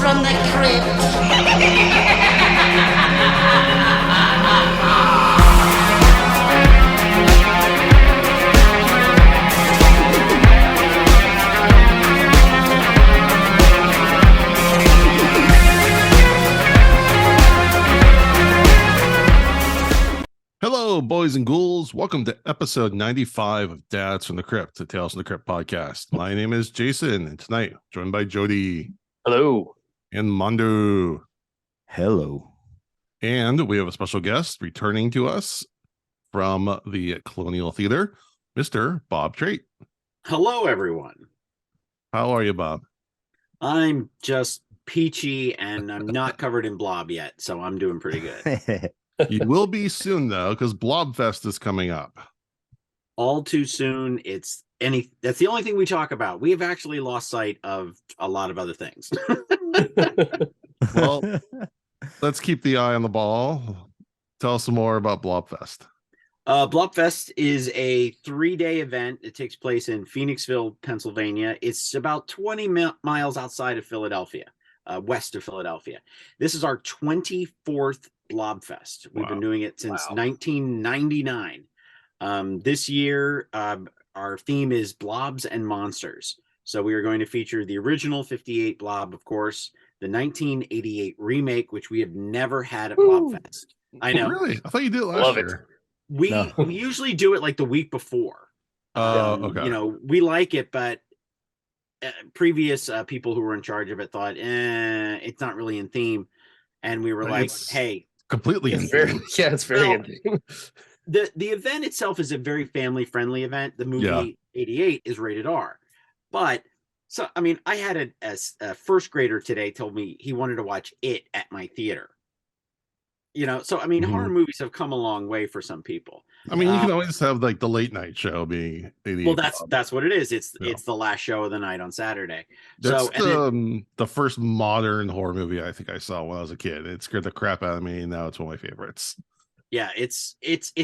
from the Crypt. Hello, boys and ghouls. Welcome to episode 95 of Dads from the Crypt, the Tales from the Crypt podcast. My name is Jason, and tonight, joined by Jody. Hello. And Mando. Hello. And we have a special guest returning to us from the Colonial Theatre, Mr. Bob Trate. Hello, everyone. How are you, Bob? I'm just peachy, and I'm not covered in blob yet, so I'm doing pretty good. You will be soon, though, because Blob Fest is coming up. All too soon. That's the only thing we talk about. We have actually lost sight of a lot of other things. Well, let's keep the eye on the ball. Tell us some more about Blob Fest. Blob Fest is a 3-day event. It takes place in Phoenixville, Pennsylvania. It's about 20 miles outside of Philadelphia, west of Philadelphia. This is our 24th Blob Fest. We've been doing it since 1999. This year, our theme is blobs and monsters. So we are going to feature the original 58 blob, of course, the 1988 remake, which we have never had at Blob Fest. I know. Really? I thought you did it last year. We usually do it like the week before. Okay. You know, we like it, but previous people who were in charge of it thought, it's not really in theme. And we were like, hey, completely it's very in theme. The event itself is a very family friendly event. The movie 88 is rated R. But so I mean, I had a first grader today told me he wanted to watch it at my theater. You know, so I mean, horror movies have come a long way for some people. I mean, you can always have like the late night show being 88. Well, that's what it is. It's the last show of the night on Saturday. That's the first modern horror movie I think I saw when I was a kid. It scared the crap out of me, and now it's one of my favorites. Yeah, it's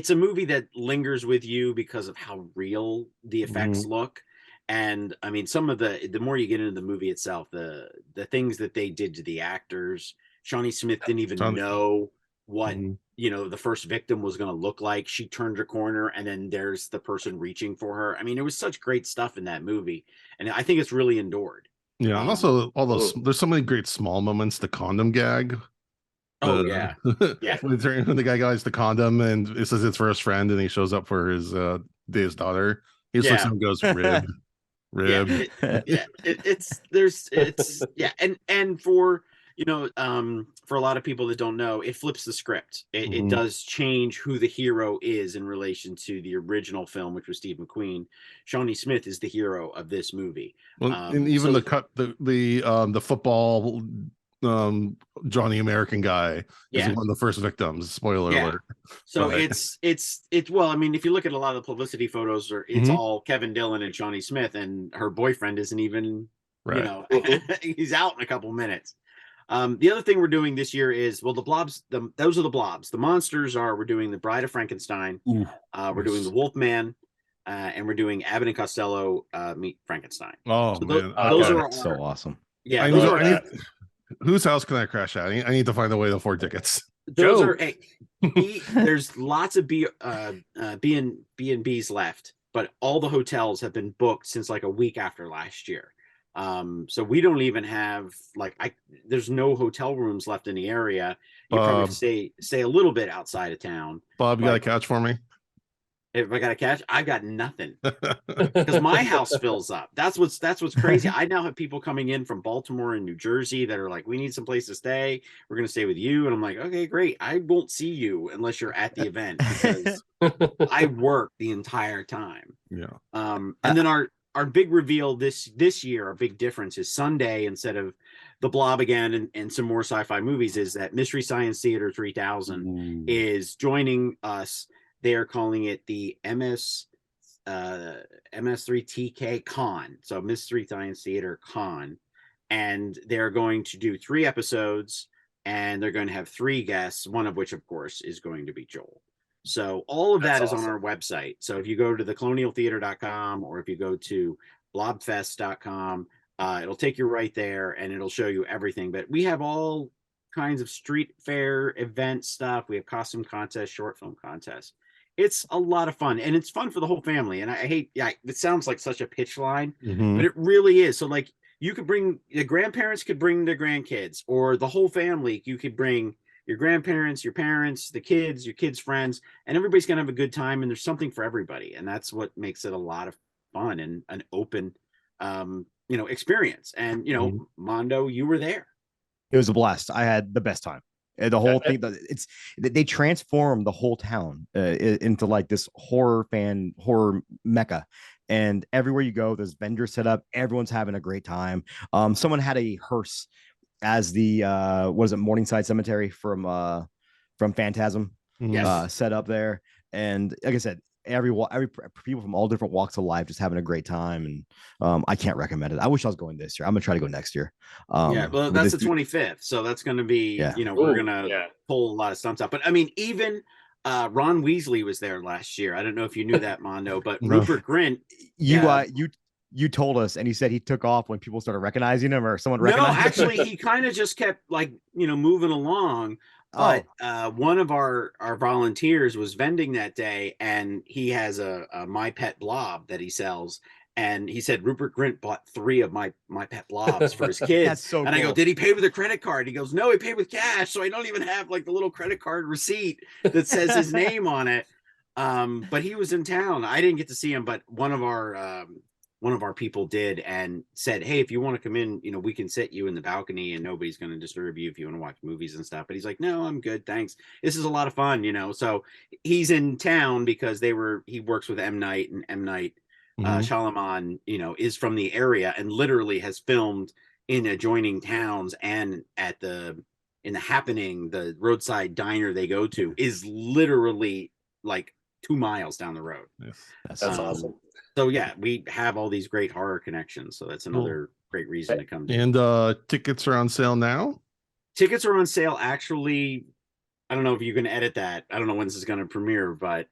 a movie that lingers with you because of how real the effects look. And I mean, some of the more you get into the movie itself, the things that they did to the actors. Shawnee Smith didn't even know what the first victim was going to look like. She turned her corner, and then there's the person reaching for her. I mean, it was such great stuff in that movie, and I think it's really endured. Yeah, and also all those. There's so many great small moments. The condom gag. Yeah. when the guy guys the condom, and it says it's for his friend, and he shows up for his daughter. He just looks at him and goes, rib. And for for a lot of people that don't know, it flips the script. It does change who the hero is in relation to the original film, which was Steve McQueen. Shawnee Smith is the hero of this movie. Well, and even the football Johnny American guy is one of the first victims. Spoiler alert. So it's well, I mean, if you look at a lot of the publicity photos, it's all Kevin Dillon and Shawnee Smith, and her boyfriend isn't even he's out in a couple minutes. The other thing we're doing this year is the blobs. Those are the blobs. The monsters we're doing the Bride of Frankenstein. We're doing the Wolfman, and we're doing Abbott and Costello meet Frankenstein. Oh, so man, those are so awesome. Yeah. Whose house can I crash at? I need to find a way to afford tickets. Those are there's lots of B and B's left, but all the hotels have been booked since like a week after last year. So we don't even have there's no hotel rooms left in the area. You probably stay a little bit outside of town. Bob, you got a catch for me? If I got a catch, I've got nothing because my house fills up. That's what's crazy. I now have people coming in from Baltimore and New Jersey that are like, we need some place to stay. We're going to stay with you. And I'm like, okay, great. I won't see you unless you're at the event because I work the entire time. Yeah. And then our big reveal this year, our big difference is Sunday, instead of the Blob again and some more sci-fi movies, is that Mystery Science Theater 3000 is joining us. They are calling it the MS3TK Con, so Mystery Science Theater Con, and they're going to do 3 episodes, and they're going to have 3 guests, one of which, of course, is going to be Joel. So all of that is on our website. So if you go to thecolonialtheatre.com or if you go to blobfest.com, It'll take you right there and it'll show you everything. But we have all kinds of street fair event stuff. We have costume contests, short film contests. It's a lot of fun, and it's fun for the whole family. And I hate, yeah, it sounds like such a pitch line, but it really is. So like, you could bring the grandparents, could bring their grandkids, or the whole family. You could bring your grandparents, your parents, the kids, your kids' friends, and everybody's gonna have a good time. And there's something for everybody, and that's what makes it a lot of fun and an open, experience. And Mando, you were there. It was a blast. I had the best time. The whole thing, they transformed the whole town into like this horror mecca. And everywhere you go, there's vendors set up. Everyone's having a great time. Someone had a hearse as the Morningside Cemetery from Phantasm set up there. And like I said, every people from all different walks of life just having a great time. And I can't recommend it. I wish I was going this year. I'm gonna try to go next year. Well, that's the 25th, so that's going to be we're gonna pull a lot of stunts out. But I mean, even Ron Weasley was there last year. I don't know if you knew that, Mondo, but Rupert Grint. You told us, and he said he took off when people started recognizing him, or someone recognized him. No, actually, he kind of just kept moving along. But one of our volunteers was vending that day, and he has a My Pet Blob that he sells. And he said Rupert Grint bought 3 of my pet blobs for his kids. That's so cool. I go, did he pay with a credit card? He goes, no, he paid with cash. So I don't even have like the little credit card receipt that says his name on it. But he was in town. I didn't get to see him, but one of our people did and said, hey, if you want to come in, we can sit you in the balcony and nobody's going to disturb you if you want to watch movies and stuff. But he's like, no, I'm good, thanks. This is a lot of fun, So he's in town because he works with M. Night, and M. Night Shyamalan, is from the area and literally has filmed in adjoining towns, and in the Happening, the roadside diner they go to is literally like 2 miles down the road. Yes. That's awesome. So yeah, we have all these great horror connections. So that's another great reason to come. And tickets are on sale now? Tickets are on sale. Actually, I don't know if you can edit that. I don't know when this is going to premiere, but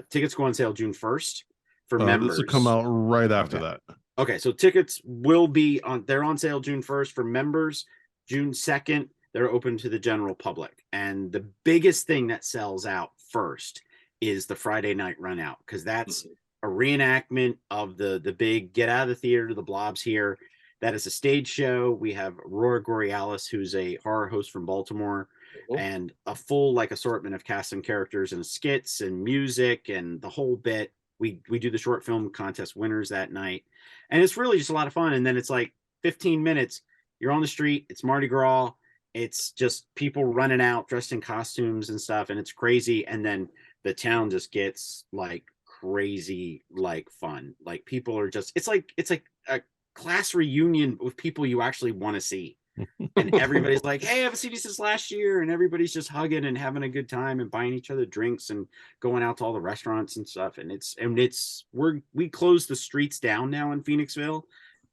tickets go on sale June 1st for members. This will come out right after that. Okay, so tickets will be they're on sale June 1st for members. June 2nd, they're open to the general public. And the biggest thing that sells out first is the Friday night run out, because that's a reenactment of the big Get Out of the Theater, the Blob's here. That is a stage show. We have Aurora Borealis, who's a horror host from Baltimore, and a full assortment of cast and characters and skits and music and the whole bit. We do the short film contest winners that night, and it's really just a lot of fun. And then it's like 15 minutes. You're on the street. It's Mardi Gras. It's just people running out dressed in costumes and stuff, and it's crazy. And then the town just gets crazy fun. Like people are just it's like a class reunion with people you actually want to see. And everybody's like, hey, I haven't seen you since last year, and everybody's just hugging and having a good time and buying each other drinks and going out to all the restaurants and stuff. And we close the streets down now in Phoenixville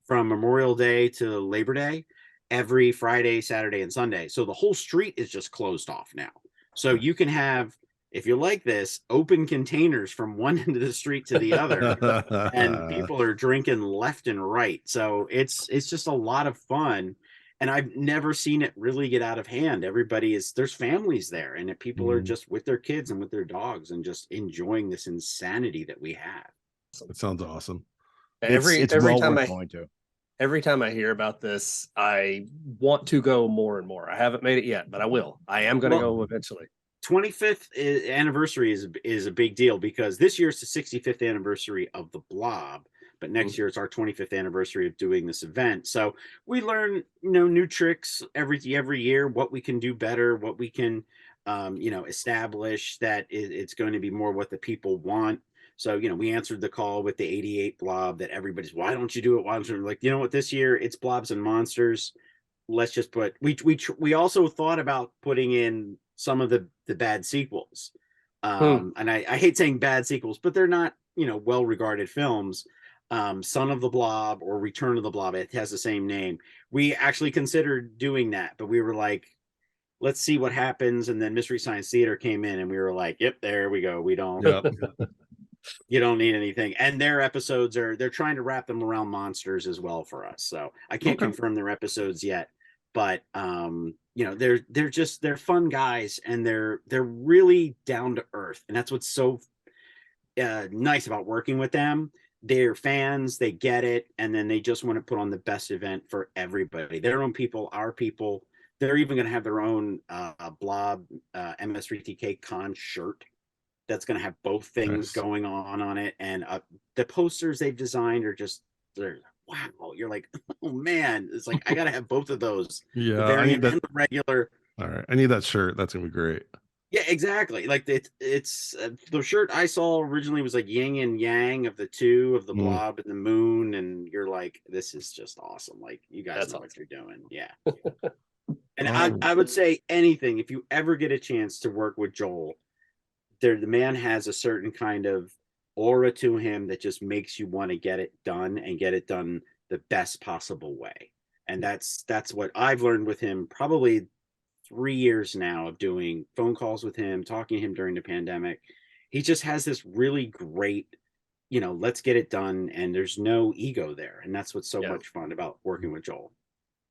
from Memorial Day to Labor Day every Friday, Saturday, and Sunday. So the whole street is just closed off now. So you can have, if you like this, open containers from one end of the street to the other, and people are drinking left and right. So it's just a lot of fun. And I've never seen it really get out of hand. There's families there, and people are just with their kids and with their dogs and just enjoying this insanity that we have. It sounds awesome. Every time I hear about this, I want to go more and more. I haven't made it yet, but I will. I am going to go eventually. 25th anniversary is a big deal, because this year is the 65th anniversary of the Blob, but next year it's our 25th anniversary of doing this event. So we learn new tricks every year, what we can do better, what we can establish that it's going to be more what the people want. So we answered the call with the 88 Blob that everybody's, why don't you do it? Why don't you? Like, what, this year it's Blobs and Monsters. Let's just put, we also thought about putting in some of the bad sequels. And I hate saying bad sequels, but they're not, well-regarded films. Son of the Blob or Return of the Blob, it has the same name. We actually considered doing that, but we were like, let's see what happens. And then Mystery Science Theater came in, and we were like, yep, there we go. We don't. You don't need anything. And their episodes they're trying to wrap them around monsters as well for us. So I can't confirm their episodes yet, but they're fun guys, and they're really down to earth. And that's what's so nice about working with them. They're fans, they get it, and then they just want to put on the best event for everybody. Their own people, our people. They're even going to have their own Blob MS3TK Con shirt that's going to have both things going on it. And the posters they've designed are they're wow. You're like, oh man, it's like I got to have both of those. Yeah, the variant and the regular. All right, I need that shirt. That's gonna be great. Yeah, exactly. Like it's the shirt I saw originally was like yin and yang of the two, of the blob and the moon, and you're like, this is just awesome. Like, you guys know what you're doing. Yeah. And I would say anything, if you ever get a chance to work with Joel, the man has a certain kind of aura to him that just makes you want to get it done, and get it done the best possible way. And that's what I've learned with him, probably 3 years now of doing phone calls with him, talking to him during the pandemic. He just has this really great, let's get it done, and there's no ego there. And that's what's so much fun about working with Joel.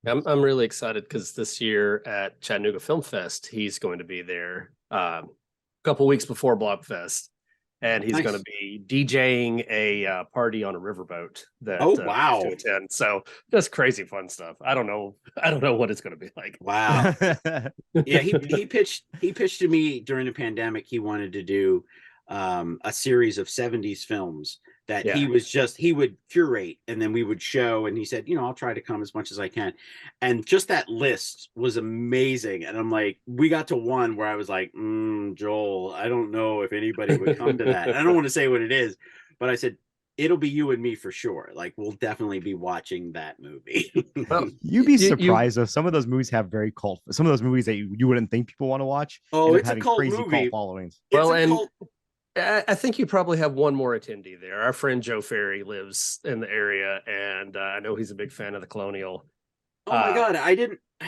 I'm really excited because this year at Chattanooga Film Fest, he's going to be there a couple weeks before Blob Fest. And he's going to be DJing a party on a riverboat that wow. to attend. So just crazy fun stuff. I don't know what it's going to be like. Wow. Yeah, he pitched to me during the pandemic. He wanted to do a series of 70s films that he would curate, and then we would show, and he said, I'll try to come as much as I can. And just that list was amazing. And I'm like, we got to one where I was like, Joel, I don't know if anybody would come to that. And I don't want to say what it is, but I said, it'll be you and me for sure. Like, we'll definitely be watching that movie. Well, you'd be surprised though. Some of those movies have very cult. Some of those movies that you wouldn't think people want to watch. Oh, it's a cult crazy movie. Cult followings. I think you probably have one more attendee there. Our friend Joe Ferry lives in the area, and I know he's a big fan of the Colonial. Oh my God.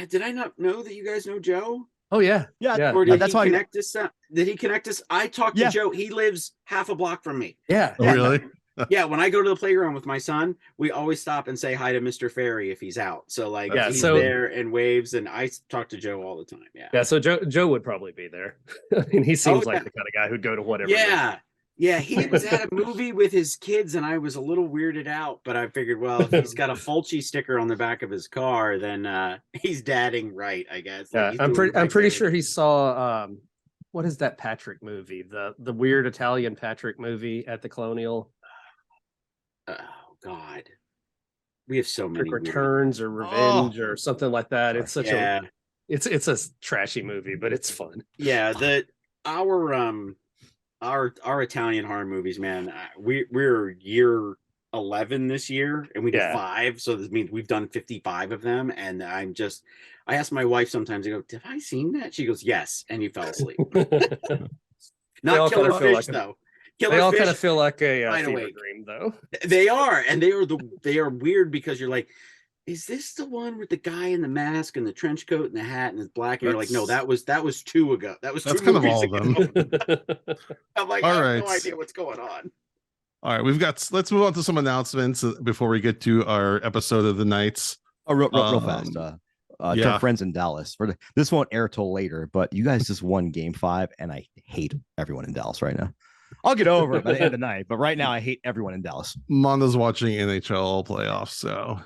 Did I not know that you guys know Joe? Oh yeah. Or did he connect us? Did he connect us? I talked to Joe. He lives half a block from me. Yeah. Oh, really? Yeah, when I go to the playground with my son, we always stop and say hi to Mr. Ferry if he's out. So he's there and waves, and I talk to Joe all the time. Yeah. So Joe would probably be there. I mean, he seems like the kind of guy who'd go to whatever. Yeah, he was at a movie with his kids, and I was a little weirded out, but I figured, well, if he's got a Fulci sticker on the back of his car, then he's dadding right, I guess. Yeah, I'm pretty sure he saw what is that Patrick movie? The weird Italian Patrick movie at the Colonial. Oh God, we have so many Returns or Revenge or something like that. It's such it's a trashy movie, but it's fun. Yeah, our Italian horror movies, man. We're year 11 this year, and we did 5, so this means we've done 55 of them. And I ask my wife sometimes, I go, "Have I seen that?" She goes, "Yes," and you fell asleep. Not Killer Fish though. They all kind of feel like a fever dream, though. They are, and they are weird because you're like, is this the one with the guy in the mask and the trench coat and the hat and his black? And you're like, no, that was 2 ago. That's kind of all of them. I'm like, I have no idea what's going on. All right, let's move on to some announcements before we get to our episode of the nights. Real fast. To friends in Dallas. This won't air till later, but you guys just won Game 5, and I hate everyone in Dallas right now. I'll get over it by the end of the night, but right now I hate everyone in Dallas. Mando's watching NHL playoffs, so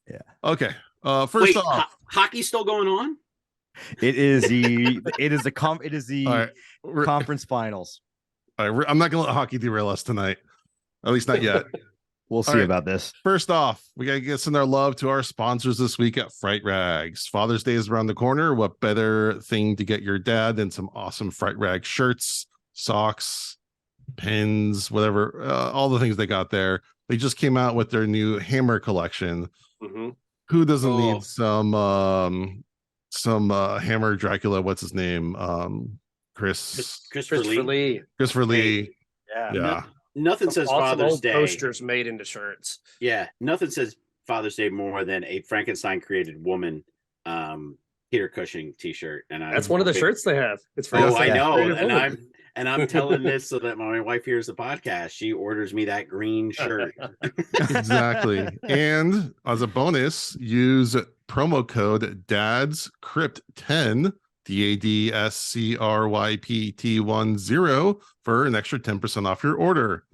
yeah. Okay. First off, hockey's still going on. It is the conference finals. All right, I'm not gonna let hockey derail us tonight. At least not yet. We'll see about this. First off, we gotta get send our love to our sponsors this week at Fright Rags. Father's Day is around the corner. What better thing to get your dad than some awesome Fright Rag shirts, socks, pins, whatever, all the things they got there. They just came out with their new Hammer collection. Mm-hmm. Who doesn't need some Hammer Dracula? What's his name? Christopher Lee. Christopher Lee. Yeah. Nothing says awesome Father's Day. Posters made into shirts. Yeah, nothing says Father's Day more than a Frankenstein created woman Peter Cushing t-shirt, and that's one of the shirts they have. It's I know, And I'm telling this so that my wife hears the podcast. She orders me that green shirt. Exactly. And as a bonus, use promo code Dad's Crypt 10, DADSCRYPT10 for an extra 10% off your order.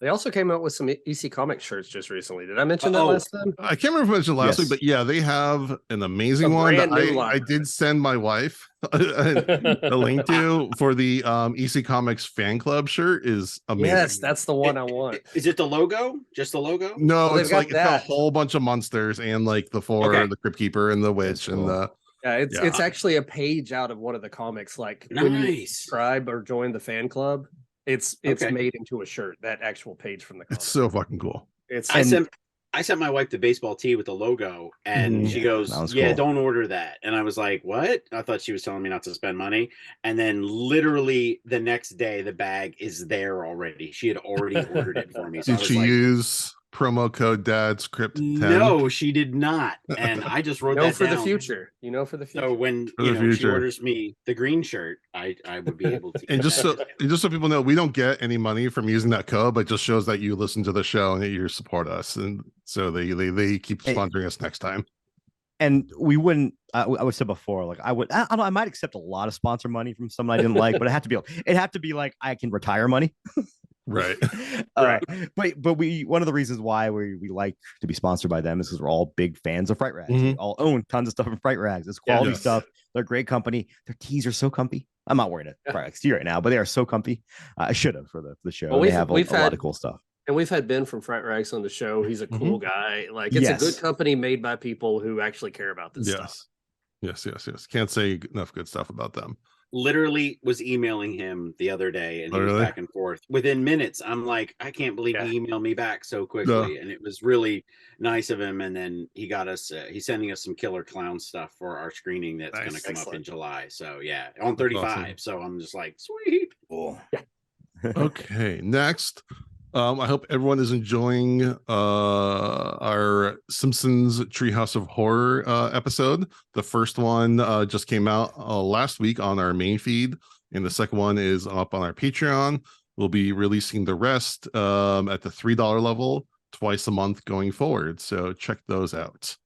They also came out with some EC Comics shirts just recently. Did I mention that last time? I can't remember if I mentioned last week, but yeah, they have an amazing one that I did send my wife a link to for the EC Comics fan club shirt is amazing. Yes, that's the one I want. Is it the logo? Just the logo? No, it's like it's got a whole bunch of monsters and like the the Crypt Keeper and the witch and the it's actually a page out of one of the comics. Like when you subscribe or join the fan club, it's made into a shirt. That actual page from the comic. It's so fucking cool. I sent my wife the baseball tee with the logo, and she goes, "Yeah, don't order that." And I was like, "What?" I thought she was telling me not to spend money. And then literally the next day, the bag is there already. She had already ordered it for me. So did she use promo code Dad's Crypt 10? No, she did not. And I just wrote that for down. the future. For the future. So when she orders me the green shirt, I would be able to. And just so people know, we don't get any money from using that code, but it just shows that you listen to the show and that you support us, and so they keep sponsoring us next time. And we wouldn't. I would say before, like I don't know, I might accept a lot of sponsor money from someone I didn't like, but it had to be like I can retire money. Right. But one of the reasons why we like to be sponsored by them is because we're all big fans of Fright Rags. We all own tons of stuff from Fright Rags. It's quality stuff. They're a great company. Their tees are so comfy. I'm not wearing a Fright Rags tee right now, but they are so comfy. I should have for the show. Well, they have a lot of cool stuff. And we've had Ben from Fright Rags on the show. He's a cool guy. Like it's a good company made by people who actually care about this stuff. Yes. Can't say enough good stuff about them. Literally was emailing him the other day, and he was back and forth within minutes. I'm like, I can't believe he emailed me back so quickly, and it was really nice of him. And then he got us he's sending us some Killer Clown stuff for our screening that's going to come up in July. So on 35. Awesome. So I'm just like, sweet. Cool. Okay, next. I hope everyone is enjoying our Simpsons Treehouse of Horror episode. The first one just came out last week on our main feed, and the second one is up on our Patreon. We'll be releasing the rest at the $3 level twice a month going forward, so check those out.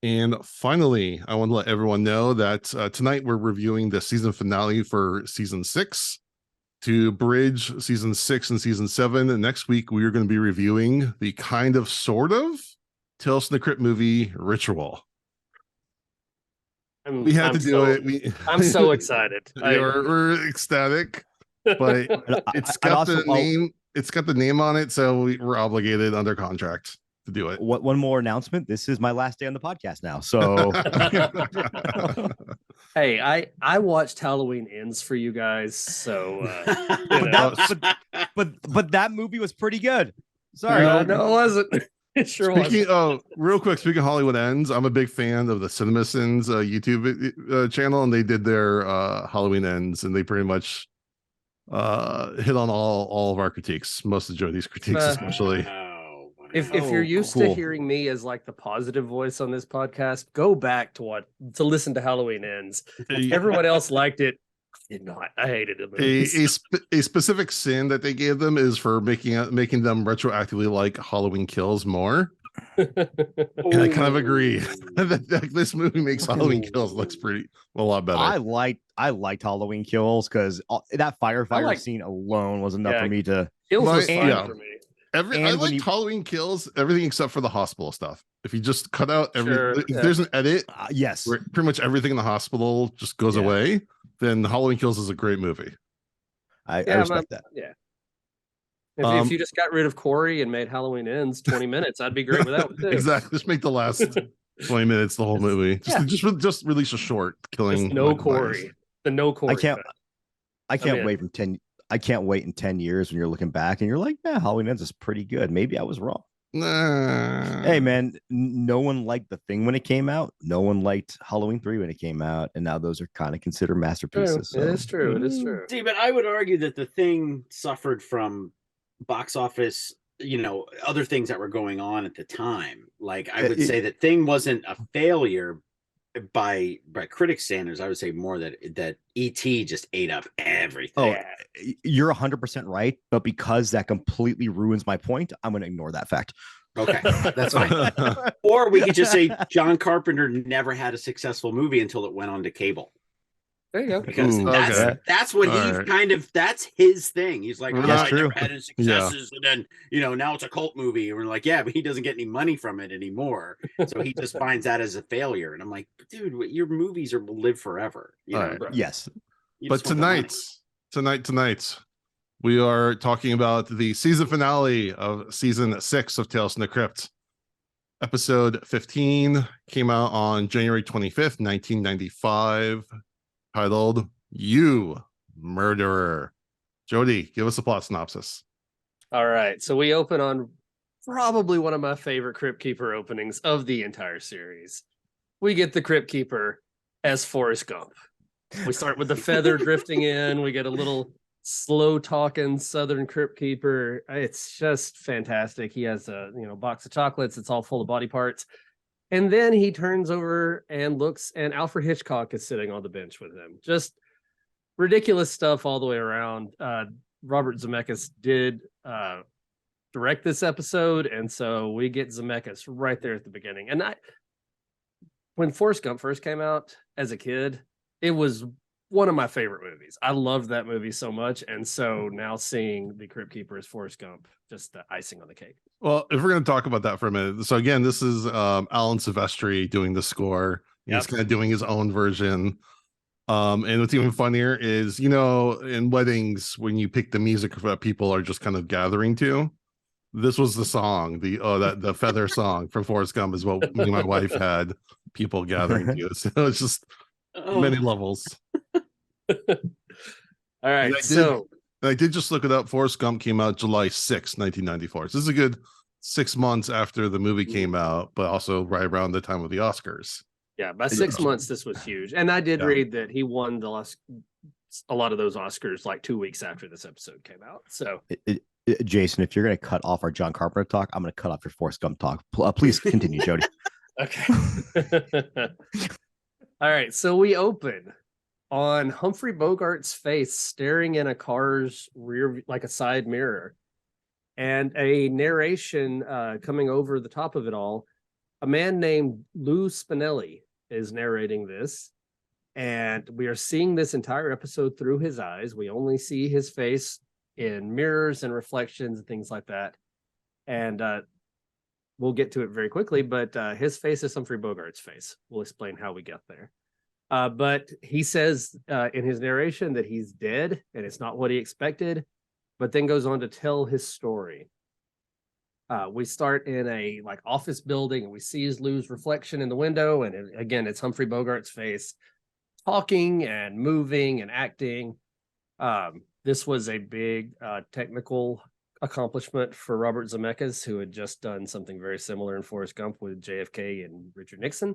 And finally, I want to let everyone know that tonight we're reviewing the season finale for season 6. To bridge season 6 and season 7, and next week we are going to be reviewing the sort of Tales from the Crypt movie Ritual. We had to do it. I'm so excited. We're ecstatic, but it's got the name. It's got the name on it, so we're obligated under contract to do it. One more announcement. This is my last day on the podcast now. So hey, I watched Halloween Ends for you guys. So but that movie was pretty good. Sorry. No, it wasn't. It sure was. Real quick, speaking of Hollywood Ends, I'm a big fan of the CinemaSins YouTube channel, and they did their Halloween Ends, and they pretty much hit on all of our critiques, most of Jody's critiques, especially. If you're used to hearing me as like the positive voice on this podcast, go back to listen to Halloween Ends. Everyone else liked it. I did not. I hated it. A specific sin that they gave them is for making them retroactively like Halloween Kills more. And I kind of agree that this movie makes Halloween Kills looks a lot better. I liked Halloween Kills because that firefighter scene alone was enough for me to. Kills was fine for me. I liked Halloween Kills, everything except for the hospital stuff. If you just cut out there's an edit, where pretty much everything in the hospital just goes away, then Halloween Kills is a great movie. I respect that. Yeah. If you just got rid of Corey and made Halloween Ends 20 minutes, I'd be great with that one too. Exactly. Just make the last 20 minutes the whole movie. Just release a short killing. No Corey. The no Corey. I can't wait from 10. I can't wait in 10 years when you're looking back and you're like, yeah, Halloween Ends is pretty good. Maybe I was wrong. Nah. Hey, man, no one liked The Thing when it came out. No one liked Halloween 3 when it came out. And now those are kind of considered masterpieces. So. It is true. It is true. See, but I would argue that The Thing suffered from box office, other things that were going on at the time. Like, I would say that Thing wasn't a failure by critic standards, I would say more that E.T. just ate up everything. Oh, you're 100% right, but because that completely ruins my point, I'm going to ignore that fact. Okay, that's fine. Or we could just say John Carpenter never had a successful movie until it went on to cable. There you go. Because okay. that's what All he's right. kind of, that's his thing. He's like, Well, oh, that's I true. never had any successes, and then now it's a cult movie, and we're like, yeah, but he doesn't get any money from it anymore, so he just finds that as a failure. And I'm like, dude, your movies will live forever. All right. Yes. You But just want the money. tonight, we are talking about the season finale of season 6 of Tales from the Crypt. Episode 15 came out on January 25th, 1995, titled You Murderer. Jody, give us a plot synopsis. All right. So we open on probably one of my favorite Crypt Keeper openings of the entire series. We get the Crypt Keeper as Forrest Gump. We start with the feather drifting in. We get a little slow talking Southern Crypt Keeper. It's just fantastic. He has a box of chocolates. It's all full of body parts. And then he turns over and looks, and Alfred Hitchcock is sitting on the bench with him. Just ridiculous stuff all the way around. Robert Zemeckis did direct this episode, and so we get Zemeckis right there at the beginning. And when Forrest Gump first came out as a kid, it was one of my favorite movies. I loved that movie so much, and so now seeing the Crypt Keeper as Forrest Gump, just the icing on the cake. Well, if we're going to talk about that for a minute, so again, this is Alan Silvestri doing the score. Yep. He's kind of doing his own version. And what's even funnier is, in weddings, when you pick the music that people are just kind of gathering to, this was the song, the feather song from Forrest Gump is what me and my wife had people gathering to. So it's just many levels. All right, I did just look it up. Forrest Gump came out July 6, 1994. So this is a good 6 months after the movie came out, but also right around the time of the Oscars. Yeah, by 6 months, this was huge. And I did read that he won a lot of those Oscars like 2 weeks after this episode came out. So, Jason, if you're going to cut off our John Carpenter talk, I'm going to cut off your Forrest Gump talk. Please continue, Jody. Okay. All right. So we open on Humphrey Bogart's face staring in a car's rear, like a side mirror, and a narration coming over the top of it all. A man named Lou Spinelli is narrating this, and we are seeing this entire episode through his eyes. We only see his face in mirrors and reflections and things like that. And we'll get to it very quickly, but his face is Humphrey Bogart's face. We'll explain how we got there. But he says in his narration that he's dead and it's not what he expected, but then goes on to tell his story. We start in a office building, and we see his Lou's reflection in the window, and again, it's Humphrey Bogart's face talking and moving and acting. This was a big technical accomplishment for Robert Zemeckis, who had just done something very similar in Forrest Gump with JFK and Richard Nixon.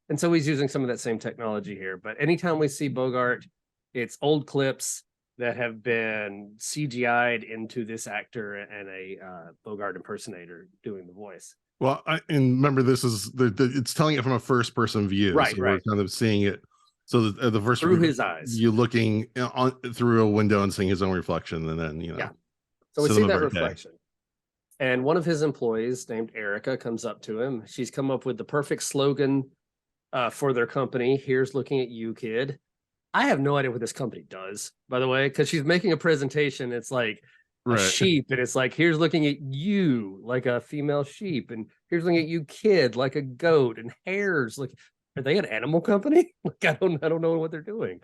And so he's using some of that same technology here. But anytime we see Bogart, it's old clips that have been CGI'd into this actor and a Bogart impersonator doing the voice. Well, and remember, this is it's telling it from a first person view, right? So right. We're kind of seeing it. So the first through his eyes, you looking through a window and seeing his own reflection, and then yeah. So we see that reflection, and one of his employees named Erica comes up to him. She's come up with the perfect slogan for their company. Here's looking at you, kid. I have no idea what this company does, by the way, because she's making a presentation. It's like a sheep, and it's like, here's looking at you, like a female sheep, and here's looking at you, kid, like a goat, and hares. Like, are they an animal company? Like, I don't know what they're doing.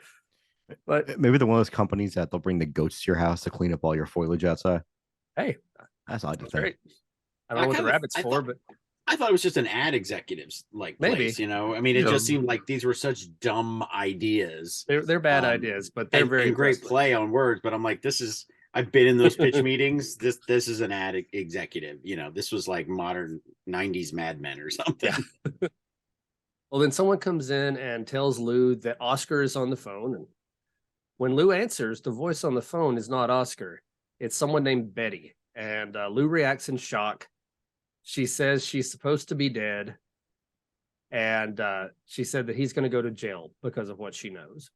But maybe they're one of those companies that they'll bring the goats to your house to clean up all your foliage outside. Hey, that's odd to think. Great. I don't know what the rabbit's for, but I thought it was just an ad executive's maybe place, I mean, it just seemed like these were such dumb ideas. They're bad ideas, but they're very great play on words. But I'm like, I've been in those pitch meetings. This is an ad executive. This was like modern 90s Mad Men or something. Yeah. Well, then someone comes in and tells Lou that Oscar is on the phone. And when Lou answers, the voice on the phone is not Oscar. It's someone named Betty. And Lou reacts in shock. She says she's supposed to be dead. And she said that he's going to go to jail because of what she knows.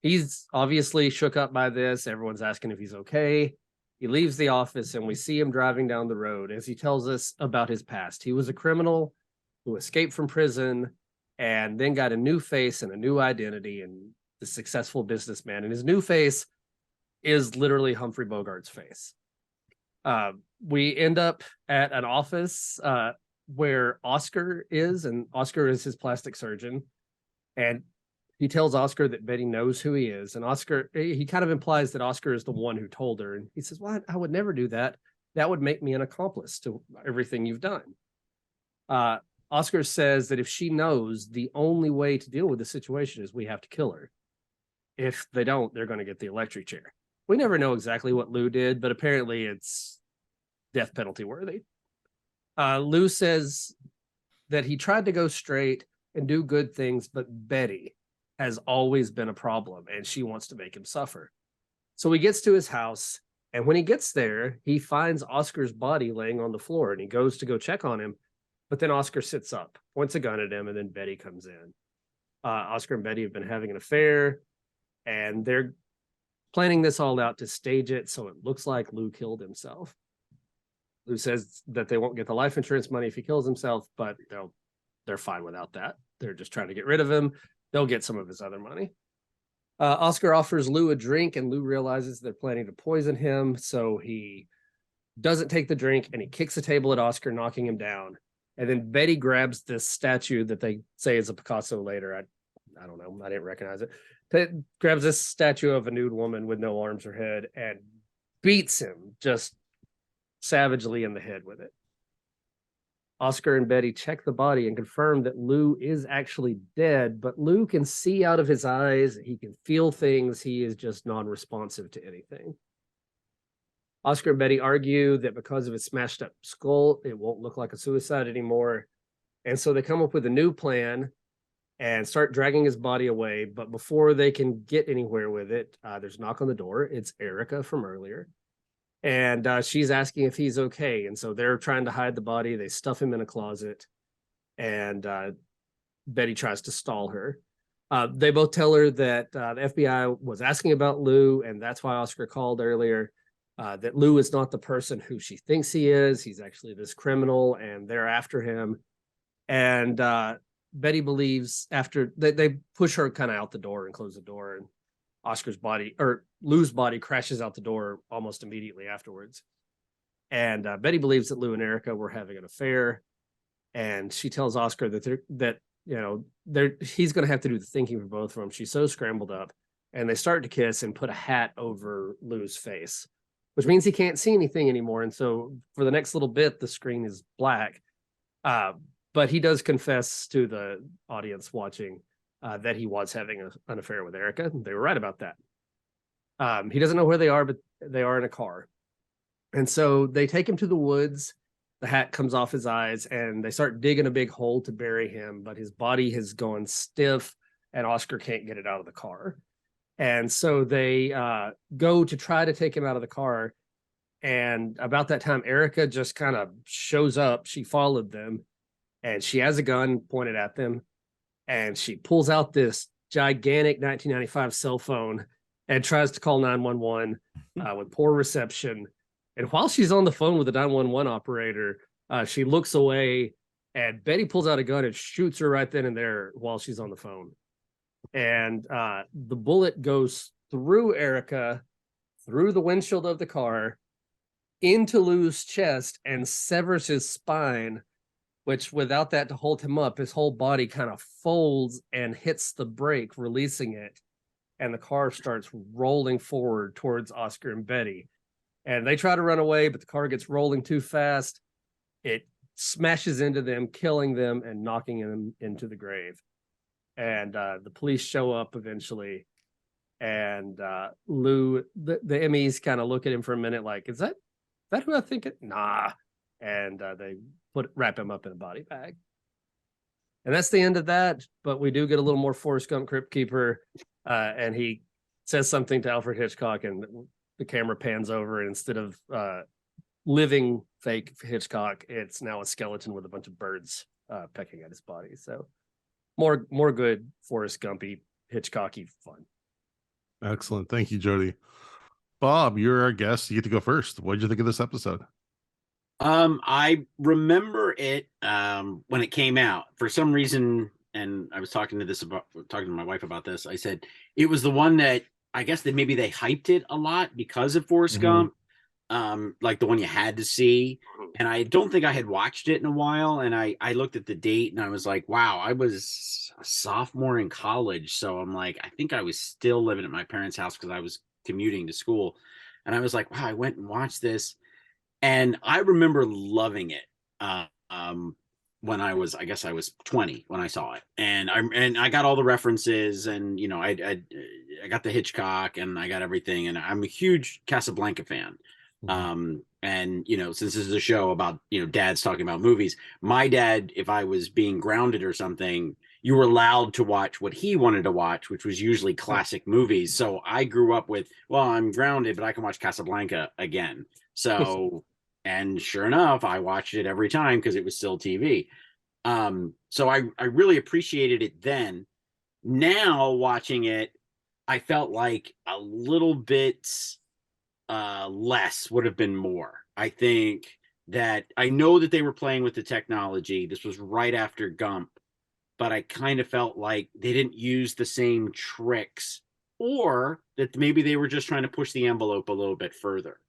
He's obviously shook up by this. Everyone's asking if he's okay. He leaves the office and we see him driving down the road as he tells us about his past. He was a criminal who escaped from prison and then got a new face and a new identity and the successful businessman. And his new face is literally Humphrey Bogart's face. We end up at an office where Oscar is, and Oscar is his plastic surgeon. And he tells Oscar that Betty knows who he is. And Oscar, he kind of implies that Oscar is the one who told her. And he says, well, I would never do that. That would make me an accomplice to everything you've done. Oscar says that if she knows, the only way to deal with the situation is we have to kill her. If they don't, they're going to get the electric chair. We never know exactly what Lou did, but apparently it's death penalty worthy. Lou says that he tried to go straight and do good things, but Betty has always been a problem and she wants to make him suffer. So he gets to his house, and when he gets there, he finds Oscar's body laying on the floor, and he goes to go check on him. But then Oscar sits up, points a gun at him, and then Betty comes in. Oscar and Betty have been having an affair, and they're planning this all out to stage it so it looks like Lou killed himself. Lou says that they won't get the life insurance money if he kills himself, but they're fine without that. They're just trying to get rid of him. They'll get some of his other money. Oscar offers Lou a drink, and Lou realizes they're planning to poison him, so he doesn't take the drink, and he kicks the table at Oscar, knocking him down. And then Betty grabs this statue that they say is a Picasso later. I don't know. I didn't recognize it. Grabs this statue of a nude woman with no arms or head and beats him just savagely in the head with it. Oscar and Betty check the body and confirm that Lou is actually dead, but Lou can see out of his eyes. He can feel things. He is just non-responsive to anything. Oscar and Betty argue that because of his smashed up skull, it won't look like a suicide anymore. And so they come up with a new plan and start dragging his body away. But before they can get anywhere with it, there's a knock on the door. It's Erica from earlier. And she's asking if he's okay. And so they're trying to hide the body. They stuff him in a closet. And Betty tries to stall her. They both tell her that the FBI was asking about Lou, and that's why Oscar called earlier. That Lou is not the person who she thinks he is. He's actually this criminal, and they're after him. And Betty believes after they push her kind of out the door and close the door, and Oscar's body, or Lou's body, crashes out the door almost immediately afterwards. And Betty believes that Lou and Erica were having an affair, and she tells Oscar that he's going to have to do the thinking for both of them. She's so scrambled up, and they start to kiss and put a hat over Lou's face, which means he can't see anything anymore. And so for the next little bit, the screen is black. But he does confess to the audience watching that he was having an affair with Erica. They were right about that. He doesn't know where they are, but they are in a car. And so they take him to the woods. The hat comes off his eyes, and they start digging a big hole to bury him, but his body has gone stiff, and Oscar can't get it out of the car. And so they go to try to take him out of the car. And about that time, Erica just kind of shows up. She followed them, and she has a gun pointed at them. And she pulls out this gigantic 1995 cell phone and tries to call 911 with poor reception. And while she's on the phone with the 911 operator, she looks away, and Betty pulls out a gun and shoots her right then and there while she's on the phone. And the bullet goes through Erica, through the windshield of the car, into Lou's chest, and severs his spine, which without that to hold him up, his whole body kind of folds and hits the brake, releasing it. And the car starts rolling forward towards Oscar and Betty. And they try to run away, but the car gets rolling too fast. It smashes into them, killing them and knocking them into the grave. And the police show up eventually. And Lou, the MEs kind of look at him for a minute like, is that who I think it? Nah. And they wrap him up in a body bag. And that's the end of that. But we do get a little more Forrest Gump Crypt Keeper. And he says something to Alfred Hitchcock, and the camera pans over, and instead of living fake Hitchcock, it's now a skeleton with a bunch of birds pecking at his body. So more good Forrest Gumpy, Hitchcocky fun. Excellent. Thank you, Jody. Bob, you're our guest. You get to go first. What did you think of this episode? I remember it when it came out. For some reason, and I was talking to my wife about this. I said it was the one that I guess that maybe they hyped it a lot because of Forrest Gump, like the one you had to see. And I don't think I had watched it in a while. And I looked at the date and I was like, wow, I was a sophomore in college. So I'm like, I think I was still living at my parents' house because I was commuting to school. And I was like, wow, I went and watched this. And I remember loving it when I was 20 when I saw it, and I got all the references, and you know I got the Hitchcock, and I got everything, and I'm a huge Casablanca fan. And you know, since this is a show about dads talking about movies, my dad, if I was being grounded or something, you were allowed to watch what he wanted to watch, which was usually classic movies. So I grew up with, well, I'm grounded, but I can watch Casablanca again. So. And sure enough, I watched it every time because it was still TV. So I really appreciated it then. Now watching it, I felt like a little bit less would have been more. I think that I know that they were playing with the technology. This was right after Gump, but I kind of felt like they didn't use the same tricks, or that maybe they were just trying to push the envelope a little bit further.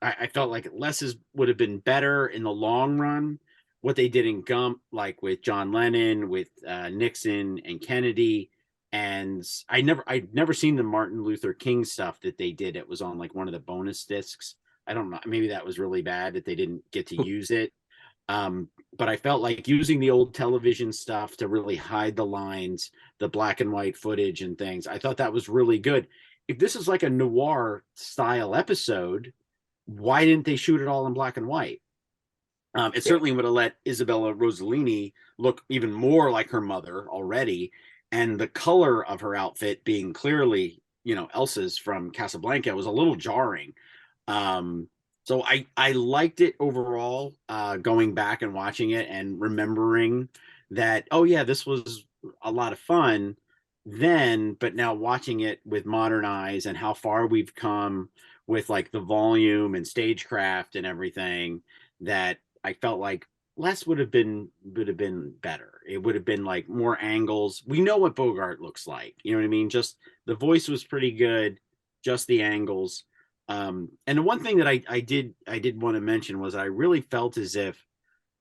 I felt like less would have been better in the long run. What they did in Gump, like with John Lennon, with Nixon and Kennedy, and I'd never seen the Martin Luther King stuff that they did. It was on like one of the bonus discs. I don't know. Maybe that was really bad that they didn't get to use it. But I felt like using the old television stuff to really hide the lines, the black and white footage and things. I thought that was really good. If this is like a noir style episode, why didn't they shoot it all in black and white? It certainly would have let Isabella Rossellini look even more like her mother already. And the color of her outfit being clearly, Elsa's from Casablanca was a little jarring. So I liked it overall, going back and watching it and remembering that, oh yeah, this was a lot of fun then, but now watching it with modern eyes and how far we've come with like the volume and stagecraft and everything, that I felt like less would have been better. It would have been like more angles. We know what Bogart looks like. You know what I mean? Just the voice was pretty good, just the angles. And the one thing that I did want to mention was I really felt as if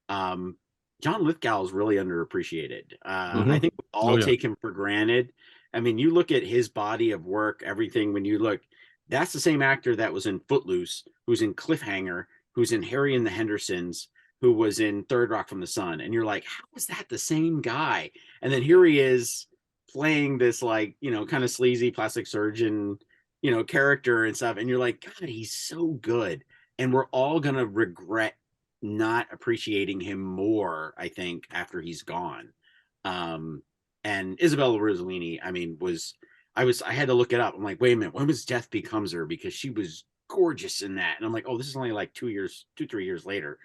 John Lithgow is really underappreciated. I think we all take him for granted. I mean, you look at his body of work, everything, when you look, that's the same actor that was in Footloose, who's in Cliffhanger, who's in Harry and the Hendersons, who was in Third Rock from the Sun. And you're like, how is that the same guy? And then here he is playing this like, kind of sleazy plastic surgeon, character and stuff. And you're like, God, he's so good. And we're all going to regret not appreciating him more, I think, after he's gone. And Isabella Rossellini, I mean, I had to look it up. I'm like, wait a minute, when was Death Becomes Her? Because she was gorgeous in that. And I'm like, oh, this is only like 3 years later.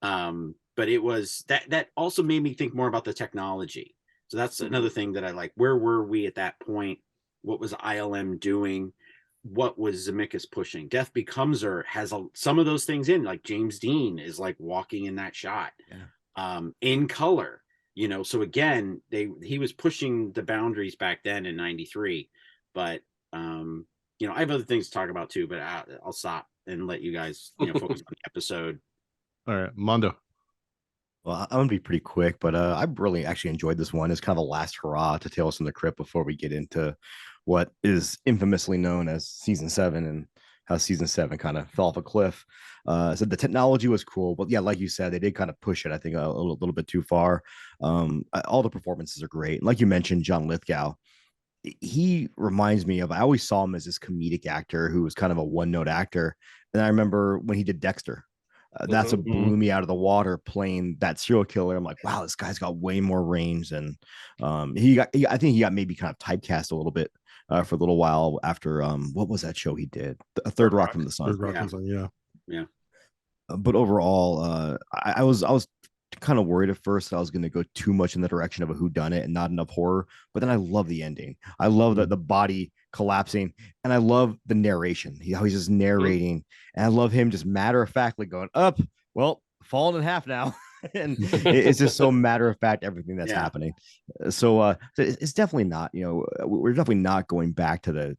But it was that also made me think more about the technology. So that's another thing that I like. Where were we at that point? What was ILM doing? What was Zemeckis pushing? Death Becomes Her has some of those things in, like James Dean is like walking in that shot, in color. So again, he was pushing the boundaries back then in '93, but I have other things to talk about too, but I'll stop and let you guys focus on the episode. All right, Mando. Well, I'm gonna be pretty quick, but I really actually enjoyed this one. It's kind of a last hurrah to Tales from the Crypt before we get into what is infamously known as season 7 and how season 7 kind of fell off a cliff. So the technology was cool, but yeah, like you said, they did kind of push it, I think, a little bit too far. All the performances are great. Like you mentioned, John Lithgow, he reminds me of, I always saw him as this comedic actor who was kind of a one-note actor. And I remember when he did Dexter, that's what blew me out of the water, playing that serial killer. I'm like, wow, this guy's got way more range. And I think he got maybe kind of typecast a little bit for a little while after what was that show he did? A Third Rock from the Sun. Third Rock from the Sun, yeah. But overall, I was kind of worried at first that I was going to go too much in the direction of a whodunit and not enough horror. But then I love the ending. I love the body collapsing, and I love the narration. How he's just narrating, and I love him just matter of factly going up. Well, falling in half now. And it's just so matter of fact everything that's happening. So it's definitely not, we're definitely not going back to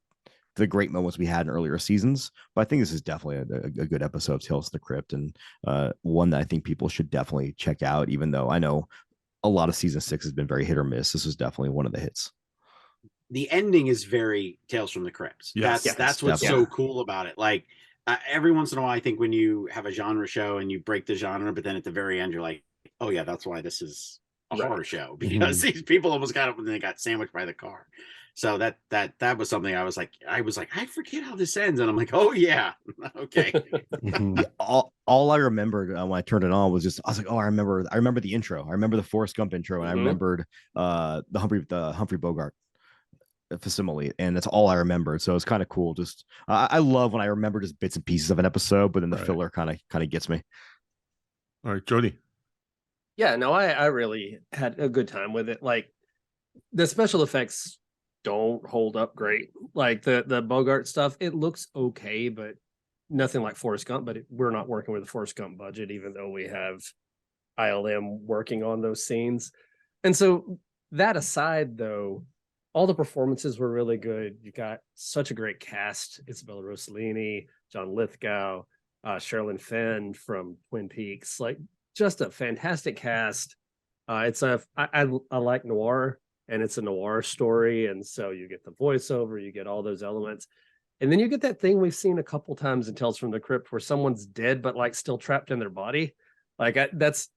the great moments we had in earlier seasons, but I think this is definitely a good episode of Tales of the Crypt, and one that I think people should definitely check out, even though I know a lot of season 6 has been very hit or miss. This was definitely one of the hits. The ending is very Tales from the Crypt. Yes. That's what's so cool about it. Like every once in a while, I think when you have a genre show and you break the genre, but then at the very end, you're like, oh yeah, that's why this is a horror show, because these people almost got up and they got sandwiched by the car. So that was something I was like, I forget how this ends, and I'm like, oh yeah, okay. All I remembered when I turned it on was just, I was like, oh, I remember the intro. I remember the Forrest Gump intro, and I remembered the Humphrey Bogart facsimile, and that's all I remembered. So it's kind of cool. Just I love when I remember just bits and pieces of an episode, but then the filler kind of gets me. All right, Jody. Yeah, no, I really had a good time with it. Like the special effects don't hold up great. Like the Bogart stuff, it looks okay, but nothing like Forrest Gump. But we're not working with a Forrest Gump budget, even though we have ILM working on those scenes. And so that aside, though, all the performances were really good. You got such a great cast: Isabella Rossellini, John Lithgow, Sherilyn Fenn from Twin Peaks. Like, just a fantastic cast. I like noir, and it's a noir story, and so you get the voiceover, you get all those elements, and then you get that thing we've seen a couple times in Tales from the Crypt where someone's dead but like still trapped in their body. Like that's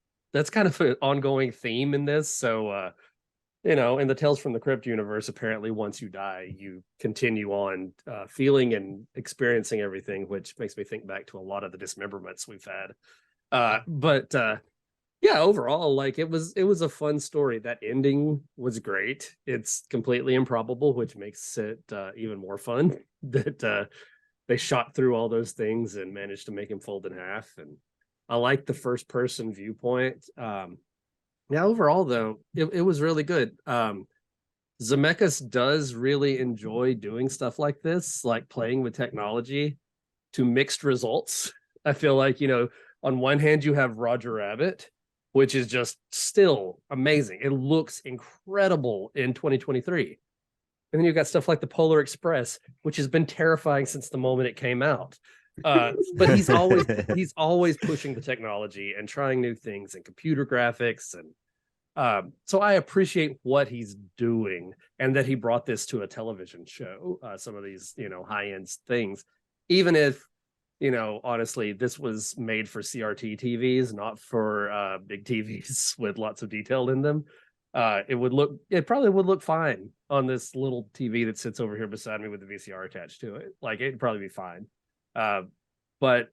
kind of an ongoing theme in this. So in the Tales from the Crypt universe, apparently once you die, you continue on feeling and experiencing everything, which makes me think back to a lot of the dismemberments we've had. But yeah, overall, like it was a fun story. That ending was great. It's completely improbable, which makes it even more fun that they shot through all those things and managed to make him fold in half. And I like the first person viewpoint. Yeah, overall though, it was really good. Zemeckis does really enjoy doing stuff like this, like playing with technology to mixed results. I feel like, on one hand you have Roger Rabbit, which is just still amazing. It looks incredible in 2023. And then you've got stuff like the Polar Express, which has been terrifying since the moment it came out. But he's always pushing the technology and trying new things and computer graphics. And so I appreciate what he's doing, and that he brought this to a television show, some of these, high-end things, even if, honestly, this was made for CRT TVs, not for big TVs with lots of detail in them. It probably would look fine on this little TV that sits over here beside me with the VCR attached to it. Like, it'd probably be fine. But,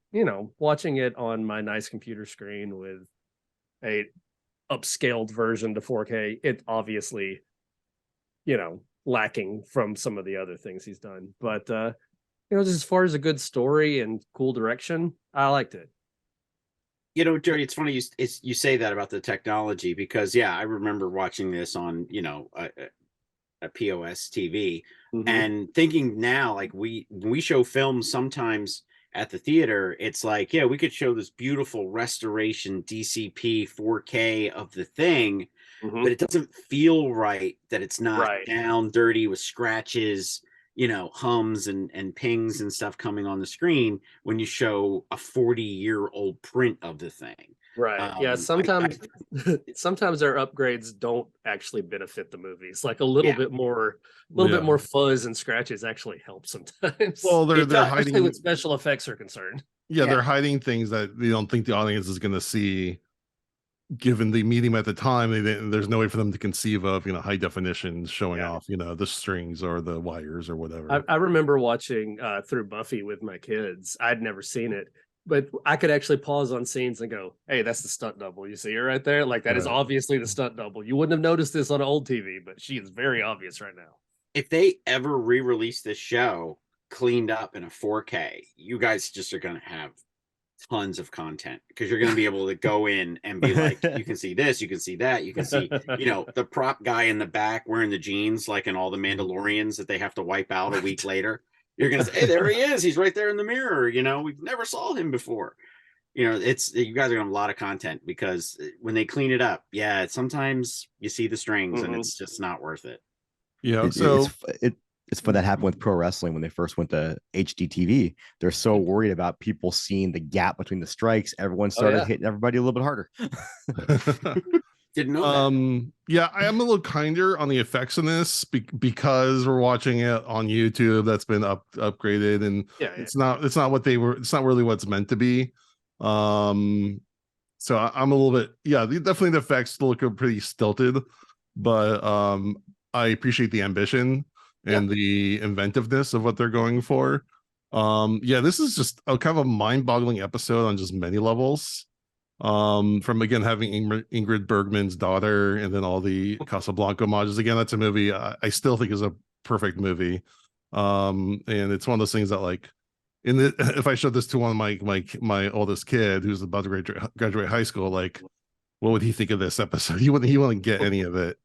watching it on my nice computer screen with a upscaled version to 4K, it obviously, lacking from some of the other things he's done. But, just as far as a good story and cool direction, I liked it. Jody, it's funny you say that about the technology, because I remember watching this on a POS TV, and thinking now, like when we show films sometimes at the theater, it's like, we could show this beautiful restoration DCP 4K of the thing, but it doesn't feel right that it's not down dirty with scratches, hums and pings and stuff coming on the screen when you show a 40-year-old print of the thing. Right. Sometimes their upgrades don't actually benefit the movies. Like a little bit more fuzz and scratches actually help sometimes. Well, they're hiding with special effects are concerned. Yeah, they're hiding things that they don't think the audience is going to see, given the medium at the time. There's no way for them to conceive of, high definition showing off, the strings or the wires or whatever. I remember watching through Buffy with my kids. I'd never seen it, but I could actually pause on scenes and go, hey, that's the stunt double. You see her right there? Like, that is obviously the stunt double. You wouldn't have noticed this on old TV, but she is very obvious right now. If they ever re-release this show cleaned up in a 4K, you guys just are going to have tons of content because you're going to be able to go in and be like, you can see this, you can see that, you can see, the prop guy in the back wearing the jeans, like in all the Mandalorians that they have to wipe out a week later. You're going to say, hey, there he is. He's right there in the mirror. We've never saw him before. You guys are going to have a lot of content because when they clean it up, sometimes you see the strings and it's just not worth it. Yeah. It's fun that happened with pro wrestling when they first went to HDTV. They're so worried about people seeing the gap between the strikes. Everyone started hitting everybody a little bit harder. Didn't know that. Yeah, I am a little kinder on the effects in this because we're watching it on YouTube. That's been upgraded, and it's not what they were. It's not really what it's meant to be. So I'm a little bit. Yeah, definitely the effects look pretty stilted, but I appreciate the ambition and the inventiveness of what they're going for. This is just a kind of a mind-boggling episode on just many levels. From again having Ingrid Bergman's daughter and then all the Casablanca homages. Again, that's a movie I still think is a perfect movie. And it's one of those things that, like, if I showed this to one of my oldest kid who's about to graduate high school, like, what would he think of this episode? He wouldn't get any of it.